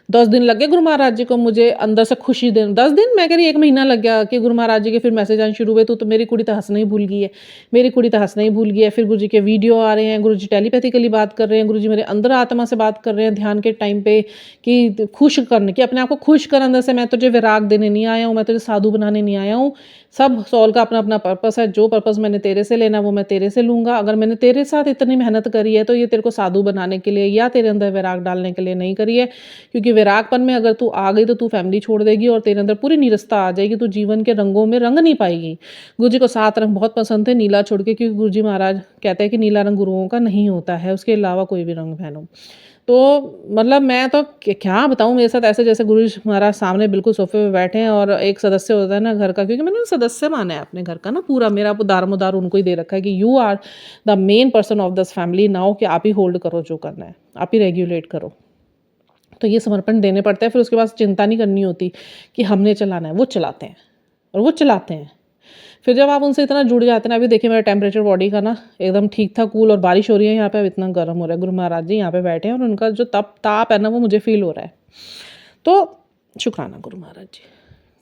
10 दिन लग गए गुरु महाराज जी को मुझे अंदर से खुशी देने, 10 दिन मैं कह रही 1 महीना लग गया कि गुरु महाराज जी के फिर मैसेज आने शुरू हुए, तो मेरी कुड़ी तो हँसना ही भूल गई है, मेरी कुड़ी तो हँसना ही भूल गई है। फिर गुरुजी के वीडियो आ रहे हैं, गुरुजी टेलीपैथिकली बात कर रहे हैं, गुरुजी मेरे अंदर आत्मा से बात कर रहे हैं ध्यान के टाइम पे, कि खुश करने, कि अपने आप को खुश कर अंदर से, मैं तुझे विराग देने नहीं आया हूँ, मैं तुझे साधु बनाने नहीं आया हूँ। सब सॉल का अपना-अपना पर्पस है, जो पर्पस मैंने तेरे से लेना वो मैं तेरे से लूँगा। अगर मैंने तेरे साथ इतनी मेहनत करी है तो ये तेरे को साधु बनाने के लिए या तेरे अंदर विराग डालने के लिए नहीं करी है, क्योंकि विरागपन में अगर तू आ गई तो तू फैमिली छोड़ देगी और तेरे अंदर पूरी नीरसता आ जाएगी, तू जीवन के रंगों में रंग नहीं पाएगी। गुरुजी को 7 रंग बहुत पसंद थे नीला छोड़ के, क्योंकि गुरुजी महाराज कहते हैं कि नीला रंग गुरुओं का नहीं होता है, उसके अलावा कोई भी रंग पहनो। तो मतलब मैं तो क्या बताऊँ, मेरे साथ ऐसे जैसे गुरु जी महाराज सामने बिल्कुल सोफे पे बैठे हैं, और एक सदस्य होता है ना घर का, क्योंकि मैंने ना सदस्य माना है अपने घर का ना पूरा, मेरा दारोमदार उनको ही दे रखा है कि you are the main person of this family now, कि आप ही होल्ड करो जो करना है, आप ही रेगुलेट करो। तो ये समर्पण देने पड़ते हैं, फिर उसके बाद चिंता नहीं करनी होती कि हमने चलाना है, वो चलाते हैं और वो चलाते हैं। फिर जब आप उनसे इतना जुड़ जाते हैं ना, अभी देखिए मेरा टेम्परेचर बॉडी का ना एकदम ठीक था, कूल, और बारिश हो रही है यहाँ पे, अब इतना गर्म हो रहा है। गुरु महाराज जी यहाँ पे बैठे हैं और उनका जो ताप है ना वो मुझे फील हो रहा है। तो शुक्राना गुरु महाराज जी,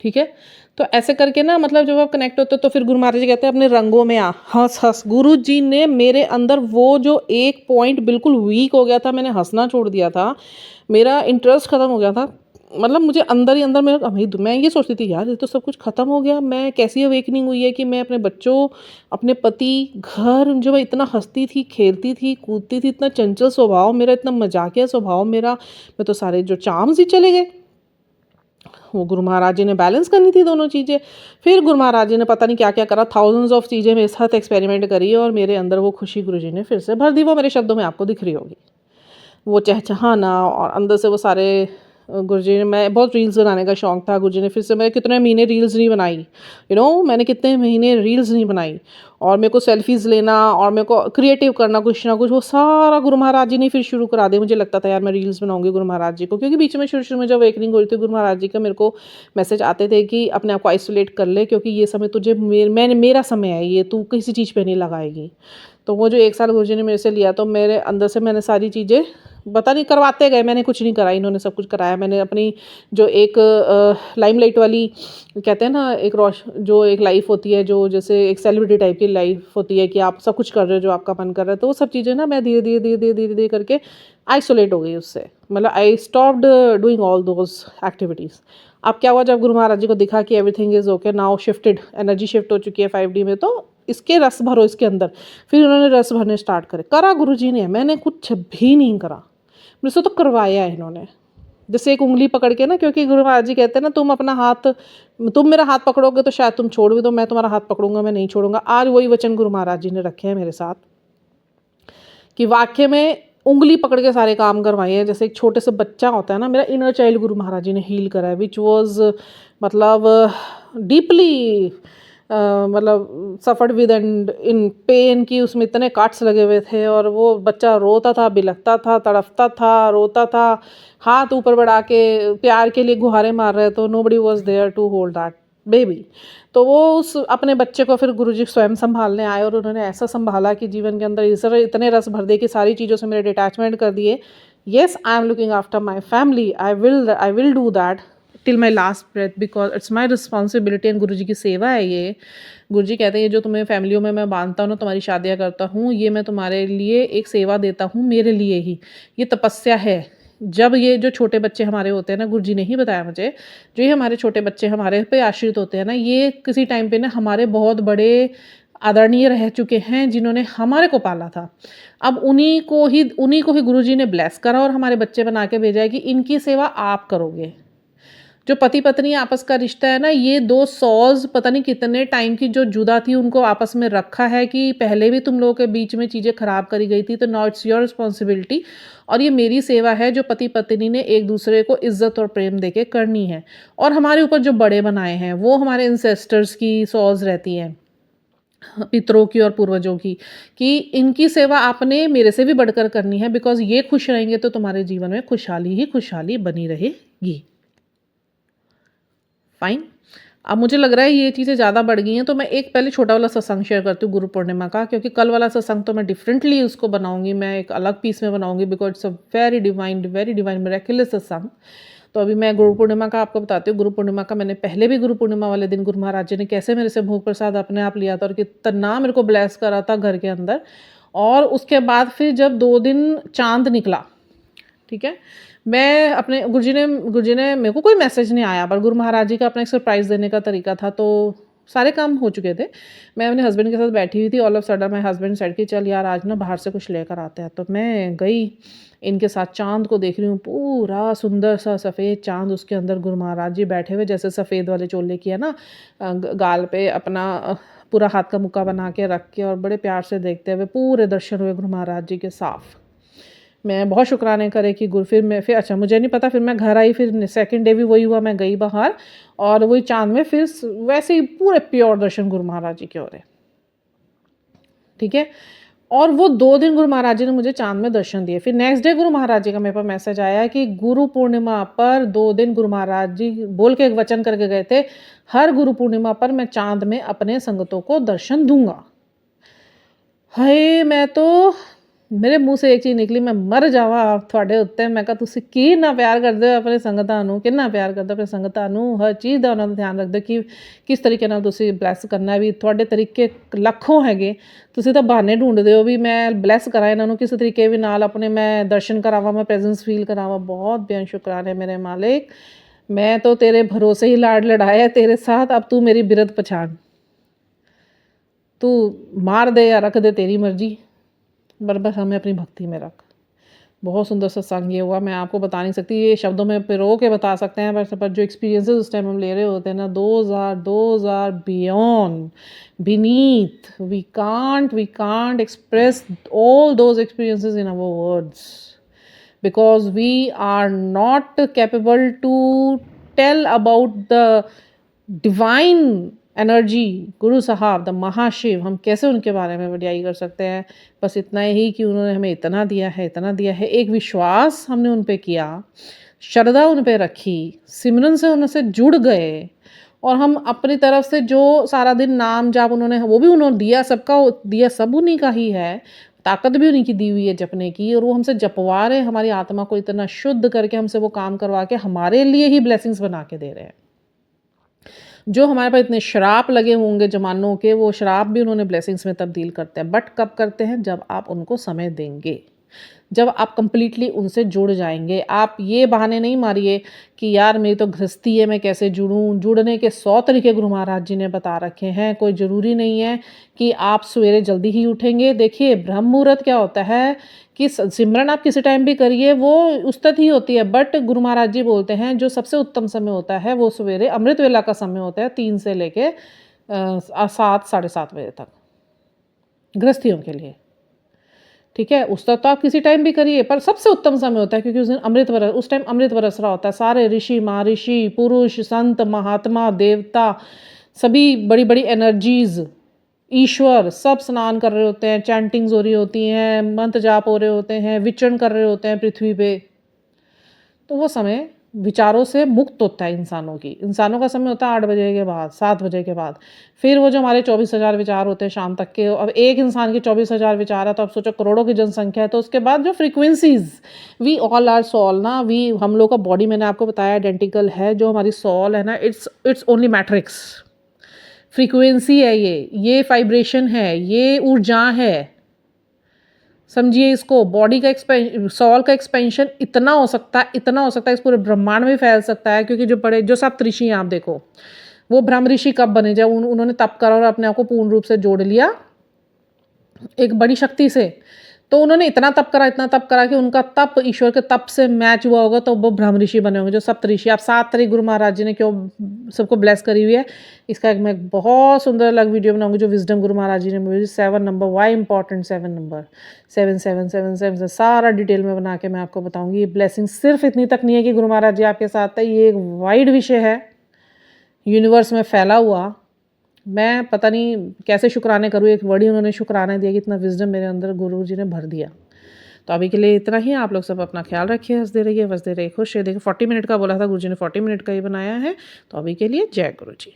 ठीक है। तो ऐसे करके ना, मतलब जब आप कनेक्ट होते हो तो फिर गुरु महाराज जी कहते हैं अपने रंगों में आ, हंस हंस। गुरु जी ने मेरे अंदर वो जो एक पॉइंट बिल्कुल वीक हो गया था, मैंने हंसना छोड़ दिया था, मेरा इंटरेस्ट खत्म हो गया था, मतलब मुझे अंदर ही अंदर मैं ये सोचती थी यार ये तो सब कुछ ख़त्म हो गया, मैं कैसी अवेकनिंग हुई है कि मैं अपने बच्चों, अपने पति, घर, जो मैं इतना हंसती थी, खेलती थी, कूदती थी, इतना चंचल स्वभाव मेरा, इतना मजाकिया स्वभाव मेरा, मैं तो सारे जो चार्म्स ही चले गए। वो गुरु महाराज जी ने बैलेंस करनी थी दोनों चीज़ें। फिर गुरु महाराज जी ने पता नहीं क्या क्या करा, थाउजेंड्स ऑफ चीज़ें मेरे साथ एक्सपेरिमेंट करी और मेरे अंदर वो खुशी गुरु जी ने फिर से भर दी। वो मेरे शब्दों में आपको दिख रही होगी, वो चहचहाना, और अंदर से वो सारे गुरुजी ने, मैं बहुत रील्स बनाने का शौक़ था, गुरुजी ने फिर से, मैं कितने महीने रील्स नहीं बनाई, मैंने कितने महीने रील्स नहीं बनाई, और मेरे को सेल्फीज़ लेना और मेरे को क्रिएटिव करना कुछ ना कुछ, वो सारा गुरु महाराज जी ने फिर शुरू करा दिया। मुझे लगता था यार मैं रील्स बनाऊंगी गुरु महाराज जी को, क्योंकि बीच में शुरू में जब अवेकनिंग हो रही थी गुरु महाराज जी का, मेरे को मैसेज आते थे कि अपने आप को आइसोलेट कर ले, क्योंकि ये समय तुझे मेरा समय है, ये तू किसी चीज़ पर नहीं लगाएगी। तो वो जो 1 साल गुरुजी ने मेरे से लिया, तो मेरे अंदर से मैंने सारी चीज़ें पता नहीं करवाते गए, मैंने कुछ नहीं करा, इन्होंने सब कुछ कराया। मैंने अपनी जो एक लाइमलाइट वाली, कहते हैं ना, जो एक लाइफ होती है, जो जैसे एक सेलिब्रिटी टाइप की लाइफ होती है कि आप सब कुछ कर रहे हो जो आपका मन कर रहा है, तो वो सब चीज़ें ना मैं धीरे धीरे करके आइसोलेट हो गई उससे, मतलब I stopped doing all those activities. अब क्या हुआ, जब गुरु महाराज जी को दिखा कि everything is okay now, shifted energy shift हो चुकी है 5D में, तो इसके रस भरो इसके अंदर। फिर उन्होंने रस भरने स्टार्ट करे, करा गुरुजी ने, मैंने कुछ भी नहीं करा, मेरे से तो करवाया है इन्होंने। जैसे एक उंगली पकड़ के ना, क्योंकि गुरु महाराज जी कहते हैं ना, तुम मेरा हाथ पकड़ोगे तो शायद तुम छोड़ भी दो, मैं तुम्हारा हाथ पकड़ूंगा, मैं नहीं छोड़ूंगा। आज वही वचन गुरु महाराज जी ने रखे हैं मेरे साथ कि वाक्य में उँगली पकड़ के सारे काम करवाए हैं। जैसे एक छोटे से बच्चा होता है ना, मेरा इनर चाइल्ड गुरु महाराज जी ने हील करा है, विच वॉज़ मतलब डीपली मतलब suffered with and in pen, कि उसमें इतने कट्स लगे हुए थे और वो बच्चा रोता था, बिलखता था, तड़फता था, रोता था, हाथ ऊपर बढ़ा के प्यार के लिए गुहारे मार रहे, तो nobody was there to hold that baby. तो वो उस अपने बच्चे को फिर गुरुजी स्वयं संभालने आए और उन्होंने ऐसा संभाला कि जीवन के अंदर इस तरह इतने रस भर दिए कि सारी चीज़ों से मेरे डिटैचमेंट कर दिए। Yes, I am looking after my family, I will do that till my last breath, because it's my responsibility and Guruji की सेवा है ये। गुरुजी कहते हैं ये जो तुम्हें फैमिलियों में मैं बांधता हूँ ना, तुम्हारी शादियाँ करता हूँ, ये मैं तुम्हारे लिए एक सेवा देता हूँ, मेरे लिए ही, ये तपस्या है। जब ये जो छोटे बच्चे हमारे होते हैं ना, गुरुजी ने ही बताया मुझे, जो ये हमारे छोटे बच्चे हमारे पे आश्रित होते हैं ना, ये किसी टाइम पे ना हमारे बहुत बड़े आदरणीय रह चुके हैं, जिन्होंने हमारे को पाला था। अब उन्हीं को ही गुरुजी ने ब्लेस करा और हमारे बच्चे बना के भेजा है कि इनकी सेवा आप करोगे। जो पति पत्नी आपस का रिश्ता है ना, ये दो सॉल्स पता नहीं कितने टाइम की जो जुदा थी, उनको आपस में रखा है कि पहले भी तुम लोगों के बीच में चीज़ें खराब करी गई थी, तो नाउ इट्स योर रिस्पॉन्सिबिलिटी और ये मेरी सेवा है जो पति पत्नी ने एक दूसरे को इज्जत और प्रेम देके करनी है। और हमारे ऊपर जो बड़े बनाए हैं वो हमारे इंसेस्टर्स की सॉल्स रहती हैं, पितरों की और पूर्वजों की, कि इनकी सेवा आपने मेरे से भी बढ़कर करनी है, बिकॉज ये खुश रहेंगे तो तुम्हारे जीवन में खुशहाली ही खुशहाली बनी रहेगी। फाइन। अब मुझे लग रहा है ये चीज़ें ज़्यादा बढ़ गई हैं, तो मैं एक पहले छोटा वाला सत्संग शेयर करती हूँ गुरु पूर्णिमा का, क्योंकि कल वाला सत्संग तो मैं डिफरेंटली उसको बनाऊंगी, मैं एक अलग पीस में बनाऊंगी, because it's a very divine miraculous सत्संग। तो अभी मैं गुरु पूर्णिमा का आपको बताती हूँ। गुरु पूर्णिमा का मैंने पहले भी गुरु पूर्णिमा वाले दिन गुरु महाराज जी ने कैसे मेरे से भोग प्रसाद अपने आप लिया था और कितना मेरे को ब्लेस करा था घर के अंदर। और उसके बाद फिर जब 2 दिन चांद निकला, ठीक है, मैं अपने गुरुजी ने मेरे को कोई मैसेज नहीं आया, पर गुरु महाराज जी का अपना एक सरप्राइज़ देने का तरीका था। तो सारे काम हो चुके थे, मैं अपने हस्बैंड के साथ बैठी हुई थी, all of sudden my husband said कि चल यार आज ना बाहर से कुछ लेकर आते हैं। तो मैं गई, इनके साथ चाँद को देख रही हूँ, पूरा सुंदर सा सफ़ेद चाँद, उसके अंदर गुरु महाराज जी बैठे हुए, जैसे सफ़ेद वाले चोले की है ना, गाल पे अपना पूरा हाथ का मुक्का बना के रख के और बड़े प्यार से देखते हुए पूरे दर्शन हुए गुरु महाराज जी के साफ। मैं बहुत शुक्राने करे कि फिर अच्छा मुझे नहीं पता, फिर मैं घर आई, फिर सेकंड डे भी वही हुआ, मैं गई बाहर और वही चाँद में फिर वैसे ही पूरे प्योर दर्शन गुरु महाराज जी के हो रहे, ठीक है। और वो 2 दिन गुरु महाराज जी ने मुझे चाँद में दर्शन दिए। फिर नेक्स्ट डे गुरु महाराज जी का मेरे पास मैसेज आया कि गुरु पूर्णिमा पर 2 दिन गुरु महाराज जी बोल के एक वचन करके गए थे, हर गुरु पूर्णिमा पर मैं चाँद में अपने संगतों को दर्शन दूंगा। हाय, मैं तो मेरे मूँह से एक चीज़ निकली, मैं मर जावा ਤੁਹਾਡੇ ਉੱਤੇ। मैं कहा ਤੁਸੀਂ ਕਿੰਨਾ ਪਿਆਰ ਕਰਦੇ ਹੋ ਆਪਣੇ ਸੰਗਤਾਂ ਨੂੰ, ਕਿੰਨਾ ਪਿਆਰ ਕਰਦੇ ਹੋ ਆਪਣੇ ਸੰਗਤਾਂ ਨੂੰ, ਹਰ ਚੀਜ਼ ਦਾ ਉਹਨਾਂ ਦਾ ਧਿਆਨ ਰੱਖਦੇ ਕਿ ਕਿਸ ਤਰੀਕੇ ਨਾਲ ਤੁਸੀਂ ਬਲੈਸ ਕਰਨਾ। ਵੀ ਤੁਹਾਡੇ ਤਰੀਕੇ ਲੱਖੋਂ ਹੈਗੇ, ਤੁਸੀਂ ਤਾਂ ਬਹਾਨੇ ਢੂੰਡਦੇ ਹੋ ਵੀ ਮੈਂ ਬਲੈਸ ਕਰਾਂ ਇਹਨਾਂ ਨੂੰ ਕਿਸੇ ਤਰੀਕੇ ਵੀ ਨਾਲ, ਆਪਣੇ ਮੈਂ ਦਰਸ਼ਨ ਕਰਾਵਾਂ, ਮੈਂ ਪ੍ਰੈਜ਼ੈਂਸ ਫੀਲ ਕਰਾਵਾਂ। बहुत बेहद शुक्राने मेरे मालिक, मैं तो तेरे भरोसे ही लाड लड़ाया तेरे साथ, अब तू मेरी बिरद पछाड़, तू मार दे या रख दे तेरी मर्जी, बस हमें अपनी भक्ति में रख। बहुत सुंदर सत्संग ये हुआ, मैं आपको बता नहीं सकती, ये शब्दों में पिरो के बता सकते हैं, पर जो एक्सपीरियंसेस उस टाइम हम ले रहे होते हैं ना, those are beyond, beneath, we can't express all those experiences in our words, because we are not capable to tell about the divine energy, गुरु साहब द महाशिव, हम कैसे उनके बारे में वडियाई कर सकते हैं। बस इतना ही कि उन्होंने हमें इतना दिया है, एक विश्वास हमने उन पे किया, श्रद्धा उन पे रखी, सिमरन से उनसे जुड़ गए और हम अपनी तरफ से जो सारा दिन नाम जाप उन्होंने, वो भी उन्होंने दिया, सब उन्हीं का ही है, ताकत भी उन्हीं की दी हुई है जपने की, और वो हमसे जपवा रहे, हमारी आत्मा को इतना शुद्ध करके हमसे वो काम करवा के हमारे लिए ही ब्लेसिंग्स बना के दे रहे हैं। जो हमारे पास इतने श्राप लगे होंगे जमानों के, वो श्राप भी उन्होंने ब्लेसिंग्स में तब्दील करते हैं। बट कब करते हैं? जब आप उनको समय देंगे, जब आप कंप्लीटली उनसे जुड़ जाएंगे। आप ये बहाने नहीं मारिए कि यार मेरी तो गृहस्थी है, मैं कैसे जुड़ूं। जुड़ने के 100 तरीके गुरु महाराज जी ने बता रखे हैं। कोई ज़रूरी नहीं है कि आप सवेरे जल्दी ही उठेंगे। देखिए ब्रह्म मुहूर्त क्या होता है कि सिमरन आप किसी टाइम भी करिए, वो उस तक ही होती है, बट गुरु महाराज जी बोलते हैं जो सबसे उत्तम समय होता है वो सवेरे अमृत वेला का समय होता है, 3 से लेके 7 साढ़े 7 बजे तक गृहस्थियों के लिए। ठीक है, उस तक तो आप किसी टाइम भी करिए, पर सबसे उत्तम समय होता है क्योंकि उस टाइम अमृत बरस रहा होता है। सारे ऋषि, महर्षि, पुरुष, संत, महात्मा, देवता, सभी बड़ी-बड़ी एनर्जीज़, ईश्वर सब स्नान कर रहे होते हैं, चैंटिंग्स हो रही होती हैं, मंत्र जाप हो रहे होते हैं, विचरण कर रहे होते हैं पृथ्वी पे। तो वो समय विचारों से मुक्त होता है इंसानों का समय होता है 8 बजे के बाद, 7 बजे के बाद। फिर वो जो हमारे 24,000 विचार होते हैं शाम तक के, अब एक इंसान के 24,000 विचार है तो आप सोचो करोड़ों की जनसंख्या है, तो उसके बाद जो frequencies, we all are soul ना, वी हम लोग का बॉडी मैंने आपको बताया आइडेंटिकल है, जो हमारी सोल है ना, इट्स ओनली मैट्रिक्स। फ्रीक्वेंसी है ये वाइब्रेशन है, ये ऊर्जा है। समझिए इसको, बॉडी का सॉल का एक्सपेंशन इतना हो सकता है इस पूरे ब्रह्मांड में फैल सकता है, क्योंकि जो सप्तऋषि हैं आप देखो, वो ब्रह्म ऋषि कब बने, जब उन्होंने तप करा और अपने आप को पूर्ण रूप से जोड़ लिया एक बड़ी शक्ति से। तो उन्होंने इतना तप करा कि उनका तप ईश्वर के तप से मैच हुआ होगा, तो वो ब्रह्म ऋषि बने होंगे, जो सप्तऋषि। आप 7 तारीख गुरु महाराज जी ने क्यों सबको ब्लेस करी हुई है, इसका एक मैं बहुत सुंदर अलग वीडियो बनाऊंगी, जो विजडम गुरु महाराज जी ने मुझे 7 नंबर, वाई इंपॉर्टेंट 7 नंबर, 7 सारा डिटेल में बना के मैं आपको बताऊंगी। ये ब्लेसिंग सिर्फ इतनी तक नहीं है कि गुरु महाराज जी आपके साथ है, ये एक वाइड विषय है, यूनिवर्स में फैला हुआ। मैं पता नहीं कैसे शुक्राने करूँ, एक वर्ड ही उन्होंने शुक्राना दिया कि इतना विजडम मेरे अंदर गुरु जी ने भर दिया। तो अभी के लिए इतना ही। आप लोग सब अपना ख्याल रखिए, हंसते रहिए, बसते रहिए, खुश रहिए। देखिए 40 मिनट का बोला था गुरु जी ने, 40 मिनट का ही बनाया है। तो अभी के लिए जय गुरु जी।